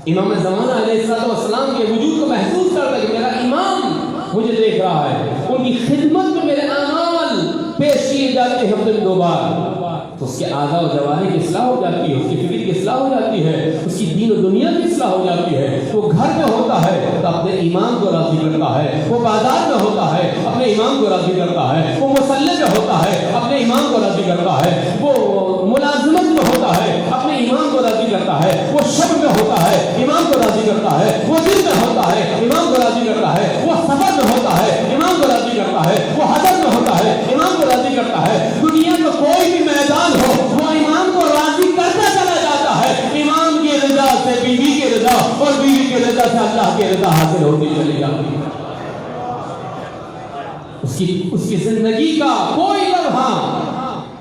امام زمانہ علیہ السلام کے وجود کو محسوس کرتا ہے کہ میرا امام مجھے دیکھ رہا ہے، ان کی خدمت میں میرے اعمال پیش کیے جاتے ہیں ہفتے میں 2 بار، تو اس کے اعضاء و جوارح کی اصلاح ہو جاتی ہے، اس کی فکر کی اصلاح ہو جاتی ہے، اس کی دین و دنیا کی اصلاح ہو جاتی ہے۔ وہ گھر میں ہوتا ہے تو اپنے ایمان کو راضی کرتا ہے، وہ بازار میں ہوتا ہے اپنے ایمان کو راضی کرتا ہے، وہ مصلی میں ہوتا ہے اپنے ایمان کو راضی کرتا ہے، وہ ملازمت میں ہوتا ہے اپنے ایمان کو راضی کرتا ہے، وہ شب میں ہوتا ہے ایمان کو راضی کرتا ہے، وہ دل میں ہوتا ہے ایمان کو راضی کرتا ہے، وہ سفر میں ہوتا ہے ایمان کو راضی کرتا ہے، وہ حضر میں ہوتا ہے ایمان کو راضی کرتا ہے۔ دنیا کا کوئی بھی میدان ہو وہ ایمان کو راضی کرتا چلا جاتا ہے، ایمان کی رضا سے بیوی کی رضا اور بیوی کی رضا سے اللہ کی رضا حاصل ہوتی چلی جاتی ہے۔ اس کی زندگی کا کوئی لمحہ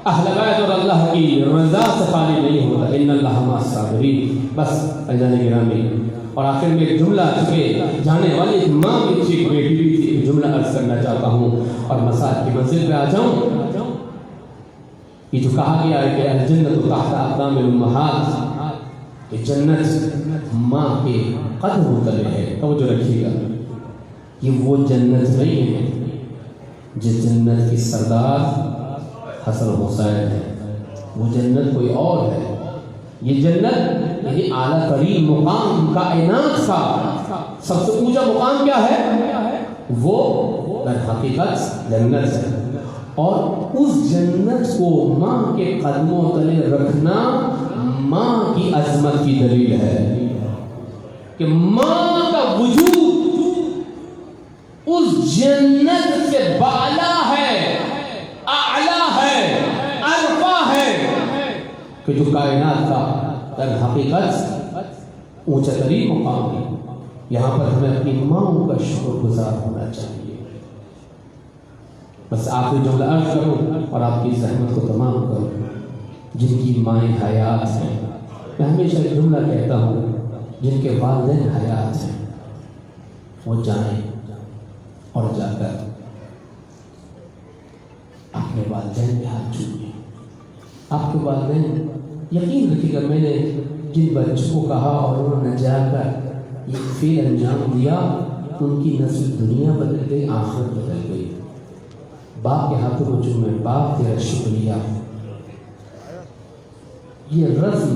اہل بیت اور اللہ کی رضا سے خالی نہیں ہوتا۔ ان اللہ مع الصابرین۔ بس عزیزان گرامی، اور آخر میں ایک جملہ چکے جانے والی ایک ماں کی اچھی بیٹی بھی تھی، ایک جملہ عرض کرنا چاہتا ہوں اور مساج کی منزل پہ آ جاؤں۔ یہ جو کہا گیا ہے کہ الجنت تحت اقدام الامہات، کہ جنت ماں کے قدم تلے ہے، توجہ رکھیے گا، یہ وہ جنت نہیں ہے جس جنت کی سردار حسن حسین ہے، وہ جنت کوئی اور ہے۔ یہ جنت یعنی اعلیٰ ترین مقام کائنات کا سب سے اونچا مقام کیا ہے؟ وہ در حقیقت جنت ہے، اور اس جنت کو ماں کے قدموں تلے رکھنا ماں کی عظمت کی دلیل ہے کہ ماں کا وجود اس جنت سے بالا ہے، اعلیٰ ہے، ارفع ہے، کہ جو کائنات کا در حقیقت اونچا ترین مقام ہے۔ یہاں پر ہمیں اپنی ماں کا شکر گزار ہونا چاہیے۔ بس آخری جملہ عرض کروں اور آپ کی زحمت کو تمام کروں، جن کی مائیں حیات ہیں، میں ہمیشہ ایک جملہ کہتا ہوں، جن کے والدین حیات ہیں وہ جائیں اور جا کر اپنے والدین کے ہاتھ چھوئیں۔ آپ کے والدین، یقین رکھیے گا، میں نے جن بچوں کو کہا اور انہوں نے جا کر یہ فعل انجام دیا، ان کی نسل دنیا بدل گئی، آخرت بدل گئی۔ باپ کے ہاتھوں کو چومیں، باپ تیرا شکریہ۔ یہ رسم،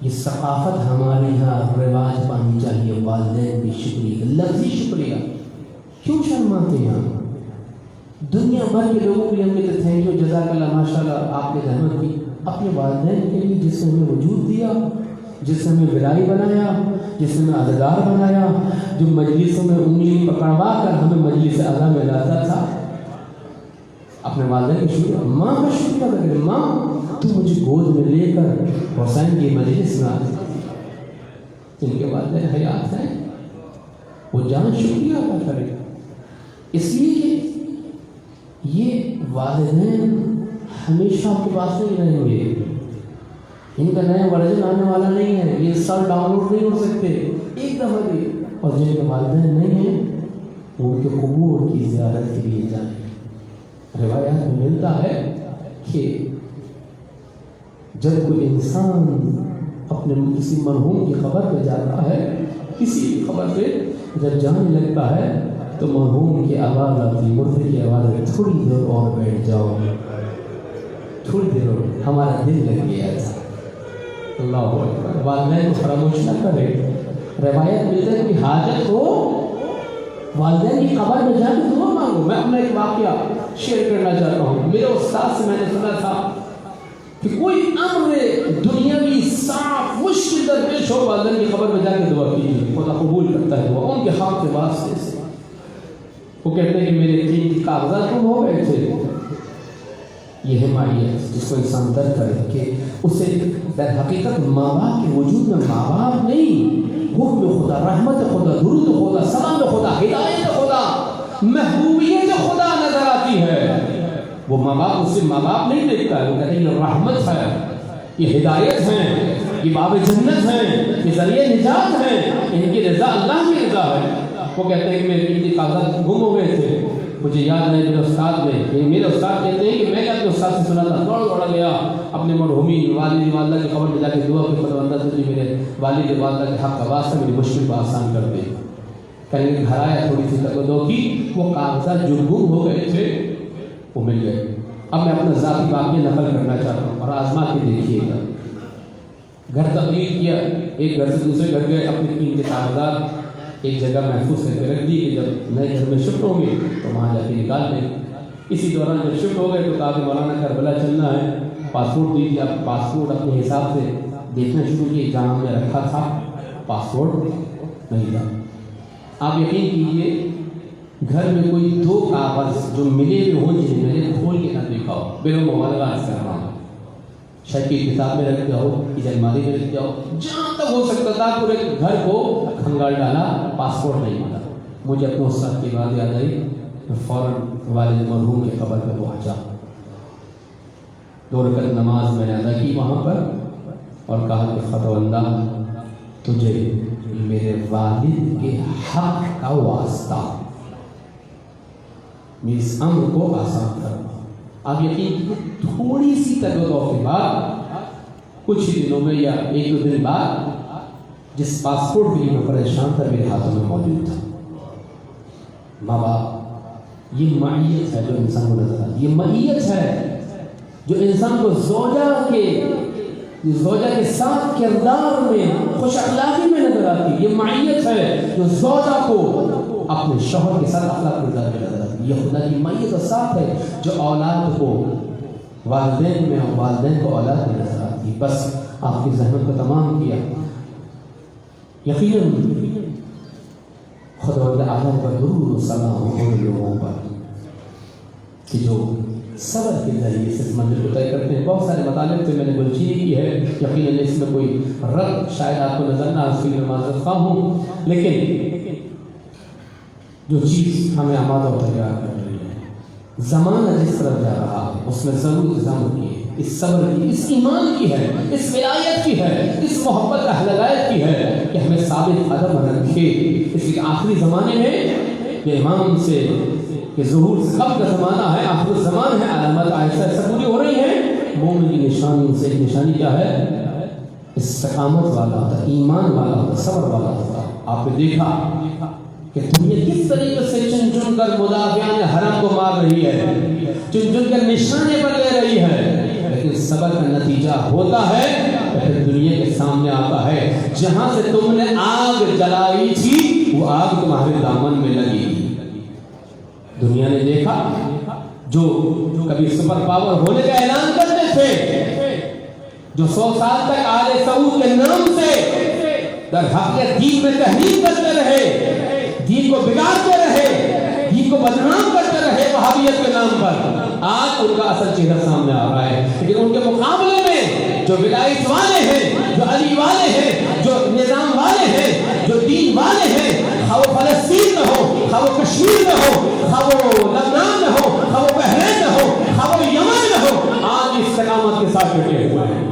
یہ ثقافت ہمارے یہاں رواج پانی چاہیے، والدین بھی شکریہ، لفظی شکریہ۔ کیوں شرماتے ہیں ہم؟ دنیا بھر کے لوگوں کے لیے ہم کہتے تھینک یو، جزاک اللہ، ماشاء اللہ، آپ نے زحمت کی اپنے والدین کے لیے، جس نے ہمیں وجود دیا، جس نے ہمیں ولائی بنایا، جس نے ہمیں عزادار بنایا، جو مجلسوں میں انگلی پکڑوا کر ہمیں مجلس اعلیٰ میں لاتا تھا۔ اپنے والدین کا شکریہ، ماں کا شکریہ ادا کرے، ماں تو مجھے گود میں لے کر حسین کی مجلس میں آتی، جن کے والدین حیات ہیں وہ جان شکریہ ادا کرے۔ اس لیے یہ والدین ہمیشہ آپ کے پاس نہیں رہیں گے، ان کا نیا ورژن آنے والا نہیں ہے، یہ سب ڈاؤن لوڈ نہیں ہو سکتے ایک دفعہ بھی۔ اور جن کے والدین نہیں ہیں وہ ان کے قبور کی زیارت کے لیے جائیں۔ روایات میں ملتا ہے کہ جب کوئی انسان اپنے کسی مرحوم کی قبر پہ جاتا ہے، کسی بھی قبر پہ جب جانے لگتا ہے تو مرحوم کی آواز آتی، مردے کی آواز آتی، تھوڑی دیر اور بیٹھ جاؤ، تھوڑی دیر اور، ہمارا دل لگ گیا تھا۔ اللہ اکبر، والدین کو فراموش نہ کرے۔ روایت ملتا ہے کوئی حاجت ہو والدین کی قبر میں جا کے دعا مانگو۔ میں اپنا ایک واقعہ شیئر کرنا چاہتا ہوں۔ میرے استاد سے میں نے سنا تھا کہ کوئی امر دنیاوی صعب مشکل درپیش ہو، والدین کی قبر میں جا کے دعا کیجیے، خدا قبول کرتا ہے دعا، ان کے حق کے واسطے سے۔ وہ کہتے ہیں کہ میرے قیمتی کاغذات گم ہو گئے تھے۔ یہ ہے مائیت جس کو انسان درک کرے کہ اسے در حقیقت ماں باپ کے وجود میں ماں باپ نہیں، حکم خدا، رحمت خدا، درود خدا، سلام خدا، ہدایت خدا، محبوبیت خدا نظر آتی ہے۔ وہ ماں باپ اس سے ماں باپ نہیں دیکھتا ہے، وہ کہتے ہیں یہ رحمت ہے، یہ ہدایت ہے، یہ باب جنت ہے، یہ ذریعہ نجات ہے، ان کی رضا اللہ کی رضا ہے۔ وہ کہتے ہیں کہ میرے قیمتی کاغذات گم ہو گئے تھے، مجھے یاد نہیں، میرے استاد نے، میرے استاد کہتے ہیں کہ میں اپنے استاد سے سنا تھا، دوڑا گیا اپنے مرحومی والد والدہ کی قبر میں جا کے دعا کہ خداوند تجھے میرے والد والدہ کے حق کا واسطہ میری مشکل کو آسان کر دے۔ کہیں گے گھر آیا، تھوڑی سی تقدو کی، وہ کاغذات جو گم ہو گئے تھے وہ مل گئے۔ اب میں اپنا ذاتی واقعہ نقل کرنا چاہتا ہوں اور آزما کے دیکھیے گا۔ گھر تبدیل کیا، ایک گھر سے دوسرے گھر گئے، اپنے قیمتی کاغذات ایک جگہ محفوظ کر کے رکھ دی کہ جب نئے گھر میں شفٹ ہوں گے تو وہاں جا کے نکال لیں۔ اسی دوران جب شفٹ ہو گئے تو کہا کہ مولانا کربلا چلنا ہے، پاسپورٹ دیجیے۔ آپ پاسپورٹ اپنے حساب سے دیکھنا شروع کیے، جہاں ہم نے رکھا تھا پاسپورٹ نہیں تھا۔ آپ یقین کیجیے گھر میں کوئی دو کاغذ جو ملے ہوئے ہوں جنہیں میں نے کھول کے نہ دیکھا ہو، بلا مبالغہ سے کر رہا ہوں، شاید کی کتاب میں رکھ دیا ہو، کسی الماری میں رکھ دیا ہو، جہاں تک ہو سکتا تھا پورے گھر کو کھنگال ڈالا، پاسپورٹ نہیں ملا۔ مجھے اپنے استاد کی بات یاد آئی، میں فوراً والد مرحوم کی قبر پہ پہنچا، 2 رکعت نماز میں نے ادا کی وہاں پر اور کہا کہ خداوندہ تجھے میرے والد کے حق کا واسطہ میرے اس امر کو آسان کر۔ آپ یقین تھوڑی سی تجربہ کے بعد کچھ ہی دنوں میں یا 1-2 دن بعد جس پاسپورٹ کے لیے میں پریشان تھا میرے ہاتھوں میں موجود تھا۔ ماں باپ، یہ معیت ہے جو انسان کو نظر آتی، یہ معیت ہے جو انسان کو زوجہ کے ساتھ کردار میں، خوش اخلاقی میں نظر آتی، یہ معیت ہے جو زوجہ کو اپنے شوہر کے ساتھ اخلاق کردار میں نظر آتی۔ یہ خدا کی معیت اور ساتھ ہے جو اولاد کو والدین میں اور والدین کو اولاد میں نظر آتی۔ بس آپ کی زحمت کو تمام کیا، یقیناً خداوند اعظم کا درود و سلام ان لوگوں پر کہ جو صبر کے ذریعے سے اس منزل کو طے کرتے ہیں۔ بہت سارے مطالب سے میں نے گلچینی کی ہے، یقیناً اس میں کوئی رد شاید آپ کو نظر نہ آ، اس کے لیے معذرت خواہ ہوں، لیکن جو چیز ہمیں آمادہ و تیار کر رہی ہے زمانہ جس طرف جا رہا ہے اس میں ضرور ضمر کی ہے، اس صبر کی، اس ایمان کی ہے، اس ولایت کی ہے، اس محبت اہل بیت کی ہے کہ ہمیں ثابت قدم رکھے۔ اس لیے آخری زمانے میں کہ امام سے کہ ظہور کب کا زمانہ ہے، آخر الزمان ہے، علامات آہستہ آہستہ پوری ہو رہی ہیں۔ مومن کی نشانی سے ایک نشانی کیا ہے؟ استقامت والا ہوتا، ایمان والا ہوتا، صبر والا ہوتا۔ آپ نے دیکھا کہ دنیا کس طریقے سے چن چن کر مدافعان حرم کو مار رہی ہے، چن چن کر نشانے پر لے رہی ہے، لیکن صبر کا نتیجہ ہوتا ہے پھر دنیا کے سامنے آتا ہے جہاں سے تم نے آگ جلائی تھی وہ آگ تمہارے دامن میں لگی۔ دنیا نے دیکھا جو کبھی سپر پاور ہونے کا اعلان کرتے تھے، جو 100 سال تک آل سعود کے نام سے در حقیقت دین میں تحریف کرتے رہے، دین کو بگاڑتے رہے، دین کو بدنام کرتے رہے وہابیت کے نام پر، آج ان کا اصل چہرہ سامنے آ رہا ہے۔ لیکن ان کے مقابلے میں جو ولایت والے ہیں، جو علی والے ہیں، جو نظام والے ہیں، جو دین والے ہیں، خواہ وہ فلسطین میں ہو، خواہ وہ کشمیر میں ہو، خواہ وہ لبنان میں ہو، خواہ وہ بحرین میں ہو، خواہ وہ یمن میں ہو، آج استقامت کے ساتھ ڈٹے ہوئے ہیں۔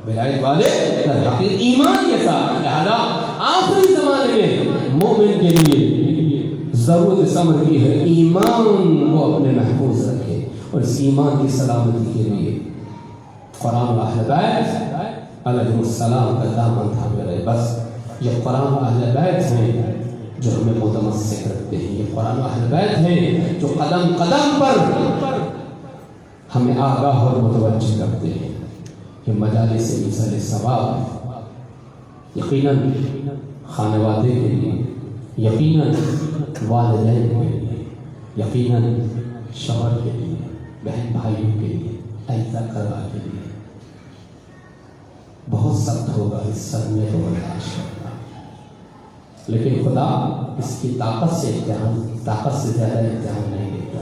ولایت والے حقیقت ایمان کے ساتھ، لہذا آخری زمانے میں مومن کے لیے ضرورت صبر کی ہے، ایمان کو اپنے محفوظ رکھے، اور اس ایمان کی سلامتی کے لیے قرآن و اہل بیت علیہ السلام کا دامن تھامے رہے۔ بس یہ قرآن و اہل بیت ہیں جو ہمیں متمسک رکھتے ہیں، یہ قرآن و اہل بیت ہیں جو قدم قدم پر ہمیں آگاہ اور متوجہ کرتے ہیں۔ کہ مجالس مثل ثواب یقیناً خانوادے کے لیے، یقیناً والدین کے لیے، یقیناً شوہر کے لیے، بہن بھائیوں کے لیے، ایسا کروا کے لیے بہت سخت ہوگا اس صدمے کو برداشت کرنا، لیکن خدا اس کی طاقت سے زیادہ امتحان نہیں دیتا،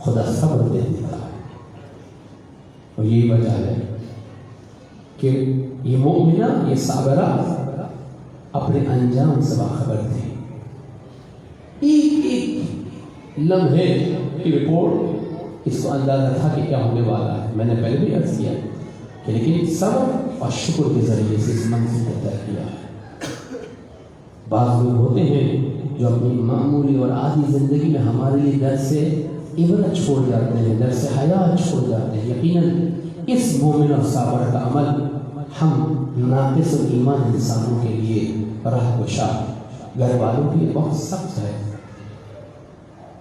خدا صبر دے دیتا ہے۔ اور یہی وجہ ہے کہ یہ مومنہ، یہ صابرہ اپنے انجام سے باخبر تھے۔ ایک ایک لمحے کی رپورٹ اس کو اندازہ تھا کہ کیا ہونے والا ہے۔ میں نے پہلے بھی عرض کیا کہ لیکن صبر اور شکر کے ذریعے سے اس منزل کو طے کیا ہے۔ بعض لوگ ہوتے ہیں جو اپنی معمولی اور عادی زندگی میں ہمارے لیے در سے عبرت چھوڑ جاتے ہیں، در سے حیات چھوڑ جاتے ہیں۔ یقیناً اس مومن اور صابر کا عمل ہم ناقص و ایمان انسانوں کے لیے راہ گشا، گھر والوں کے لیے بہت سخت ہے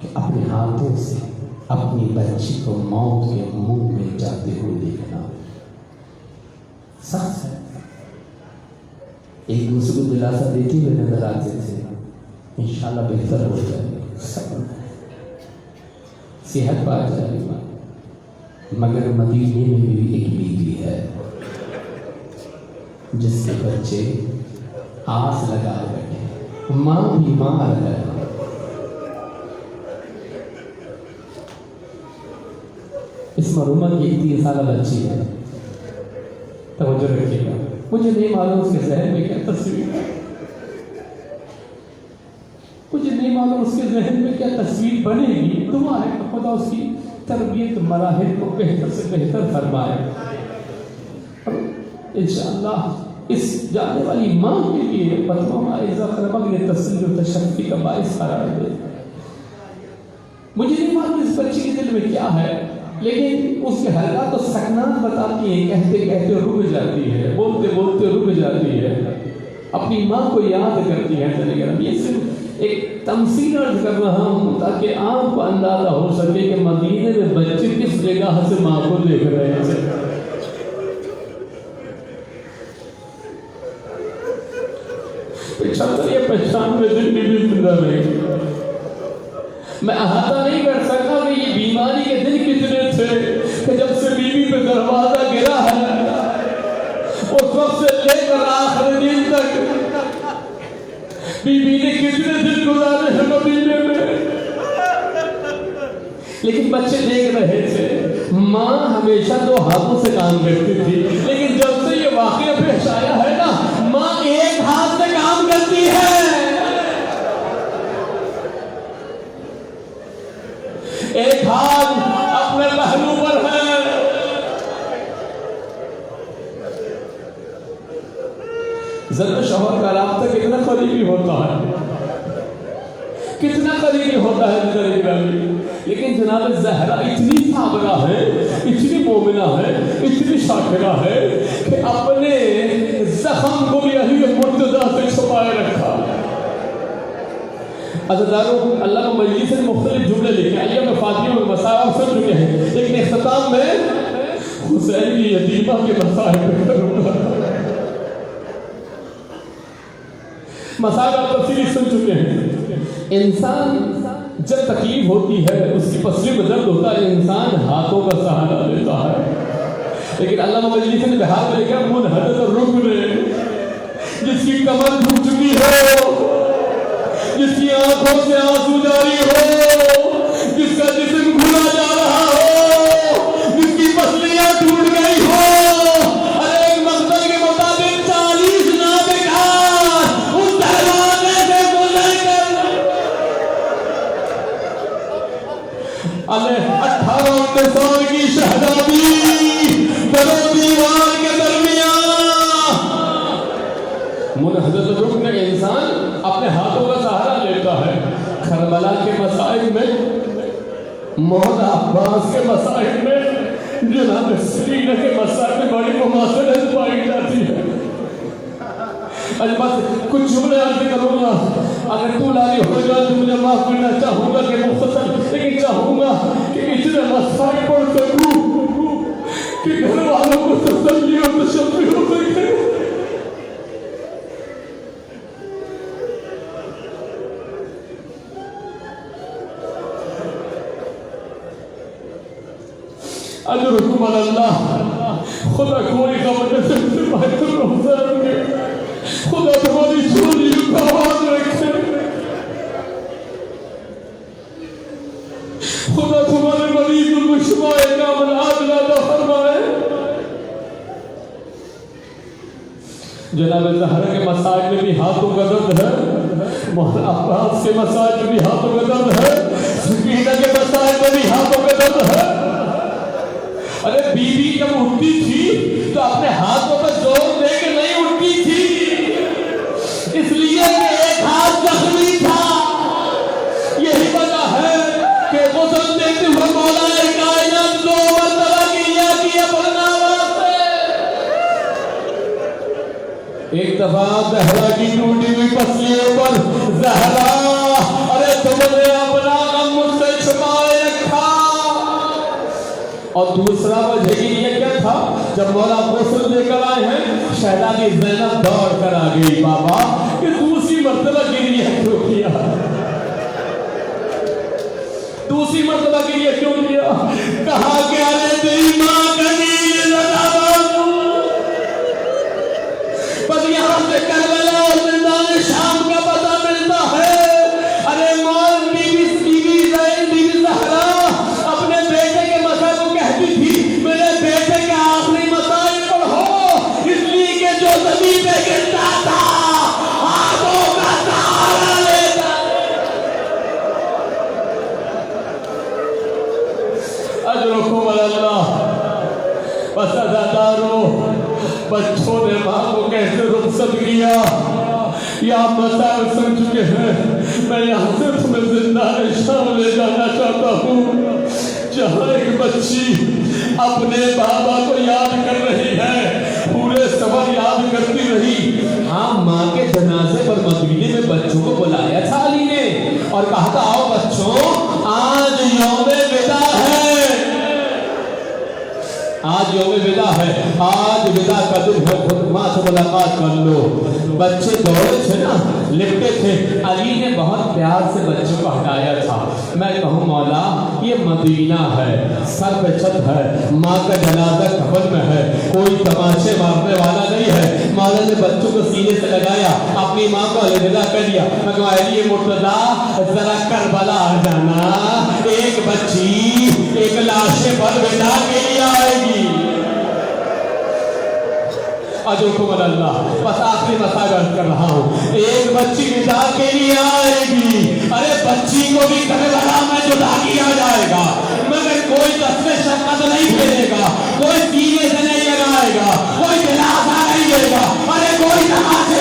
کہ اپنے ہاتھوں سے اپنی بچی کو موت کے منہ میں جاتے ہوئے دیکھنا سخت ہے۔ ایک دوسرے کو دلاسا دیتے ہوئے نظر آتے تھے، انشاءاللہ بہتر ہو جائے گا، صبر صحت پا جائے گا۔ مگر مدینے میں بھی ایک بیوی ہے جس کے بچے آس لگائے بیٹھے، ماں بھی ماں لگائے۔ اس مرحومہ کی 30 سالہ بچی ہے، توجہ رکھیے گا، مجھے نہیں معلوم اس کے ذہن میں کیا تصویر ہے، مجھے نہیں معلوم اس کے ذہن میں کیا تصویر بنے گی۔ دعا ہے کہ خدا اس کی تربیت مراحل کو بہتر سے بہتر فرمائے، اور انشاءاللہ اس جانے والی ماں کے لیے پتوں کا عزت ربک نے تسلی و تشفی کا باعث قرار دے۔ مجھے نہیں معلوم اس بچی کے دل میں کیا ہے، لیکن اس کے حرکات و سکنات بتاتی ہیں، کہتے کہتے رک جاتی ہے، بولتے بولتے رک جاتی ہے، اپنی ماں کو یاد کرتی ہے۔ یہ صرف ایک تمثیل عرض کر رہا ہوں تاکہ آپ کو اندازہ ہو سکے کہ مدینے میں بچے کس جگہ سے ماں کو دیکھ رہے ہیں۔ یہ پہچان میں زندگی زندہ رہے، میں احاطہ نہیں کر سکتا کہ یہ بیماری کے دن کتنے تھے کہ جب سے بیوی پہ دروازہ گرا ہے اس وقت سے لے کر آخر دن تک بیوی نے کتنے دن گزارے ہیں مدینے میں، لیکن بچے دیکھ رہے تھے۔ ماں ہمیشہ 2 ہاتھوں سے کام کرتی تھی، لیکن جب سے یہ واقعہ پیش آیا ہے نا، ماں ایک ہاتھ سے کام کرتی ہے۔ زن و شوہر کا رابطہ کتنا قریبی ہوتا ہے، کتنا قریبی ہوتا ہے نظر گرامی. لیکن جناب زہرا اتنی صابرہ ہے، اتنی مومنہ ہے، اتنی شاکرہ ہے کہ اپنے زخم کو بھی علی مرتضیٰ سے چھپائے رکھا. عزیزانو، اللہ کو مجلس سے مختلف جملے لکھے ایام فاطمہ اور مسائب سن چکے ہیں، لیکن اختتام میں حسین کی یتیمہ کے مسائب کروں گا. مسائب آپ تفصیلی سن چکے ہیں. انسان جب تکلیف ہوتی ہے، اس کی پسلی میں درد ہوتا ہے، انسان ہاتھوں کا سہارا لیتا ہے. لیکن اللہ مجلس نے بہار میں لکھا منحدت الرکن، جس کی کمر جھک چکی ہو، جس کی آنکھوں سے آنسو جاری ہو، جس کا جسم گھلا جا رہا ہو، جس کی پسلیاں ٹوٹ گئی ہو، ہر ایک مقصد کے مطابق 40 نابکار اس دروازے سے گزر کر 18 سال کی شہزادی دو دیوار کے درمیان منحدت رکن انسان اپنے ہاتھوں کا سہارا لیتا ہے. کربلا کے مسائل میں، موت عباس کے مسائل میں، جناب سکینہ کے مسائل میں بڑی مماثلت پائی جاتی ہے. آج بس کچھ جملے عرض کروں گا، اگر تو لالی ہو جائے تو مجھے معاف کرنا چاہوں گا کہ مختصر، لیکن چاہوں گا کہ اتنے مسائل پڑھ سکوں کہ گھر والوں کو تسلی اور تشفی ہو سکے. اجرکم علی اللہ. خدا کوئی خبر سے بہتر رمضان کے خدا تمہاری چولیوں کا آواز رکھے، خدا تمہارے مریض کو شفائے کامل عاجلہ عطا فرمائے. جناب زہرا کے مسائل میں بھی ہاتھوں کا درد ہے، مولانا عباس کے مسائل میں بھی ہاتھوں کا درد ہے، سکینہ کے مسائل میں بھی ہاتھوں کا درد ہے. ارے بیوی جب اٹھتی تھی تو اپنے ہاتھوں پر زور دے کے نہیں اٹھتی تھی، اس لیے کہ ایک ہاتھ زخمی تھا. یہی وجہ ہے کہ غسل دیتے ہوئے مولا کائنات 2 مرتبہ کیا پڑھنا واسطے. ایک دفعہ زہرا کی ٹوٹی ہوئی پسلیوں پر زہرا، ارے تم نے اپنا غم مجھ سے چھپائے رکھا. اور دوسرا وجہ یہ کیا تھا، جب مولا غسل دے کر آئے ہیں شہزادی زینب دوڑ کر آ گئی. بابا کہ دوسری مرتبہ کے لیے کیوں کیا، دوسری مرتبہ کے لیے کیوں کیا؟ کہا کہ ارے تیری ماں کہیں بس یہاں سے کربلا اور زندان شام کا پتہ ملتا ہے. ارے مول بیوی زہرا اپنے بیٹے کے مسائل کو کہتی تھی میرے بیٹے کے آخری مسائل پڑھو، اس لیے کہ جو زمین پہ گرتا تھا ہاتھوں کا سہارا لیتا. اجرکم علی اللہ. بس عزادارو، بچوں نے ماں کو کیسے رخصت کیا یہ آپ مسائل سن چکے ہیں. میں یہاں سے تمہیں زندان شام لے جانا چاہتا ہوں، جہاں ایک بچی اپنے بابا کو یاد کر رہی ہے، پورے سفر یاد کرتی رہی. ہاں، ماں کے جنازے پر مدینے میں بچوں کو بلایا تھا علی نے اور کہا تھا آؤ بچوں آج یوم ودا ہے، آج یوم ودا ہے، آج ودا کا دن ہے، خود ماں سے ملاقات کر لو. بچے دوڑے تھے نا، لپٹے تھے، علی نے بہت پیار سے بچوں کو ہٹایا تھا. میں کہوں مولا یہ مدینہ ہے، سر پہ چھت ہے، ماں کا جنازہ کفن میں ہے، کوئی تماشے مارنے والا نہیں ہے. مولا نے بچوں کو سینے سے لگایا، اپنی ماں کو الوداع کر دیا. میں کہوں علی مرتضیٰ ذرا کربلا آ جانا، ایک بچی ایک لاش پر ودا کے لیے آئے گی. اجرکم علی اللہ. بس آخری مسائل عرض کر رہا ہوں، ایک بچی ودا کے لیے آئے گی. ارے بچی کو بھی کربلا میں جدا کیا جائے گا، مگر کوئی دست میں شفقت نہیں پھیرے گا، کوئی سینے سے نہیں لگائے گا، کوئی دلاسا نہیں دے گا، ارے کوئی تماشے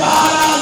12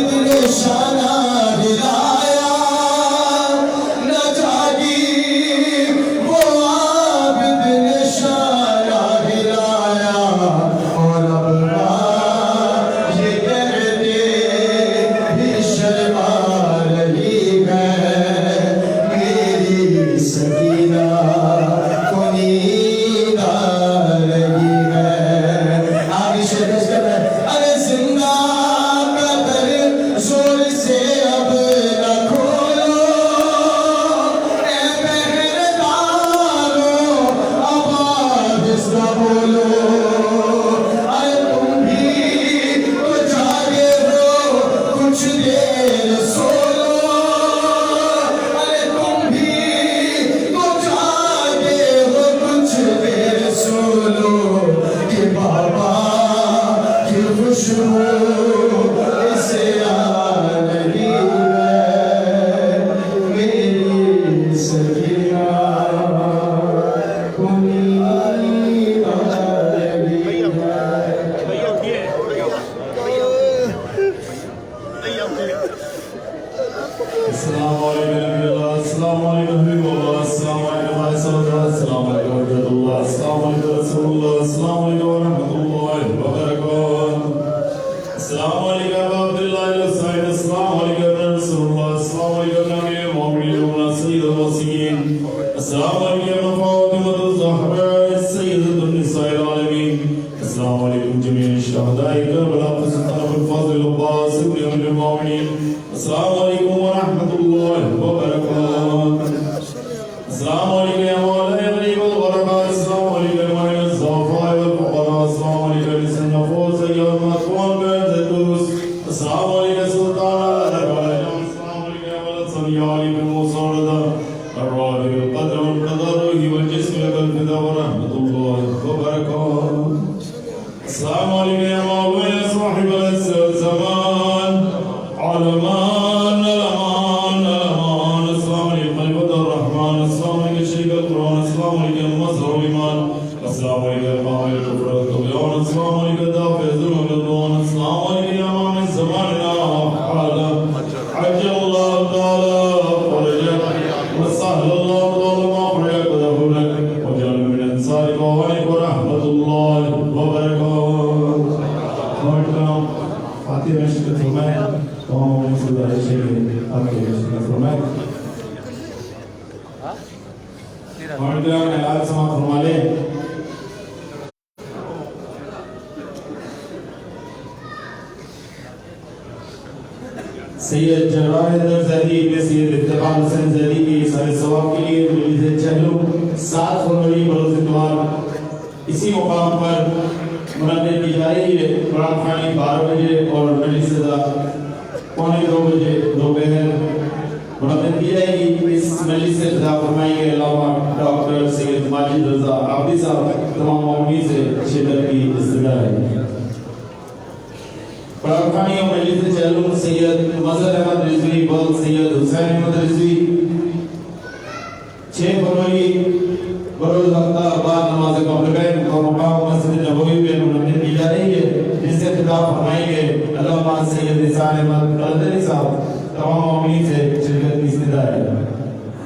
عابد نے شانہ ہلایا نہ جاگی وہ عابد نے شانہ ہلایا اور اب یہ کہتے بھی شرما رہی ہے میری سکینہ کو نیند آ رہی ہے آگے شرکت کر رہا ہے ارے زندہ کا در زور سے اب نہ کھولو اے پہرےدارو اب آہستہ بولو ارے تم بھی تو جاگے ہو کچھ دیر سو لو ارے تم بھی تو جاگے ہو کچھ دیر سو لو کہ بابا کی خوشبو اسے آ رہی ہے میری سکینہ کو نیند آ رہی ہے السلام علیکم السلام علیکم حبیب اللہ السلام علیکم بھائی صدر السلام علیکم وجد اللہ السلام علیکم رسول اللہ السلام علیکم ورحمۃ اللہ وبرکاتہ السلام علیکم عبداللہ السعید السلام علیکم رسول اللہ السلام علیکم نبی المؤمنین سید الوصیین السلام علیکم فاطمہ الزہرا سیدۃ النساء العالمین السلام علیکم جميع الشهداء كربلاء سلطان ابو الفضل العباس ابن امیر المؤمنین السلام علیکم ورحمۃ اللہ وبرکاتہ السلام علیکم یا مولانا غریب الغرباء السلام علیکم معین الضعفاء والفقراء السلام علیکم لسن نفوس ایام مطمئن برددوس السلام علیکم سلطان العرب السلام علیکم یا ولد صلیعالی بن موسیٰ رضا الرابع القدر والقدر والجسم لك الفدا ورحمۃ اللہ وبرکاتہ السلام علیکم یا مولانا صاحب العز والزمان علمان الامان الامان السلام علیکم خلیفۃ الرحمن السلام علیکم شیخ القرآن السلام علیکم مظہر الایمان السلام علیکم قائل الکفر والطغیان السلام علیکم دافع الظلم والعدوان السلام علیکم امام زماننا حالا عجل اللہ تعالی فرجک وسهل اللہ تعالی مغفرک ودخولک وجعل من انصارک وغنک ورحمۃ اللہ وبرکاتہ فاتحہ میں شکر فرمائیں تمام مسئلہ شکر آپ کے شکر فرمائیں اور دعا میں آج سماعت فرما لیں سید جراح در زدی میں سید افتخار حسین زدی کی سارے ثواب کے لیے مجلس چہلو 7 فروری بروز اتوار اسی مقام پر منعقد کی جا رہی ہے قرآن خوانی 12 بجے اور مجلس ادا 1:45 بجے دوپہر منعقد کی جائے گی اس مجلس سے خطاب فرمائیں گے علامہ ڈاکٹر سید ماجد رضا عابدی صاحب تمام مومنین سے شرکت کی استدعا ہے قرآن خوانی اور مجلس چہلم سید مظہر احمد رضوی بل سید حسین احمد رضوی 6 فروری بروز ہفتہ بعد نماز قبلین اور مقام مسجد نبوی میں منعقد کی جا رہی ہے جس سے خطاب فرمائیں گے علامہ سید احسان احمد قادری صاحب تمام مومنین سے شرکت کی استدعا ہے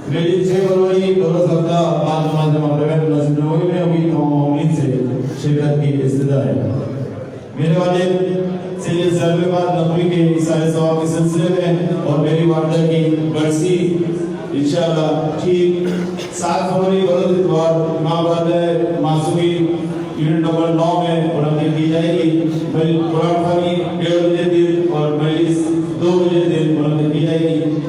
مجلس 6 فروری بروز ہفتہ بعد نماز قبلین مسجد نبوی میں ہوگی تمام مومنین سے شرکت کی استدعا ہے میرے والد سید ضرب بعد نقوی کے اثار ثواب کے سلسلے میں اور میری والدہ کی برسی انشاءاللہ ٹھیک 7 فروری بروز اتوار امام والدہ معصومی یونٹ نمبر 9 میں منعقد کی جائے گی قرآن خوانی 1:30 بجے دن اور مجلس 2 بجے دن منعقد کی جائے گی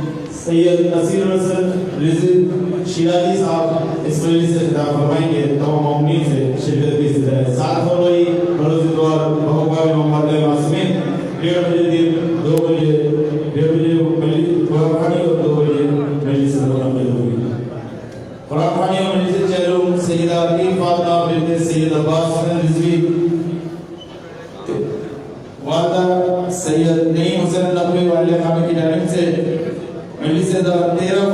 سید نصیر حسن رزق شیرازی صاحب اس مجلس سے خطاب فرمائیں گے تمام مومنین سے شرکت کی استدعا ہے 7 فروری بروز اتوار بہوقا امام والدہ معصومی 1:30 بجے دن 2 بجے 1:30 بجے مجلس قرآن خوانی اور 2 بجے مجلس سے منعقد ہوگی قرآن خوانی اور مجلس چہلم سیدہ عطیف فاطمہ بنت سید عباس حسن رضوی والدہ سید نعیم حسین نقوی والد خانہ کی جانب سے مجلس 13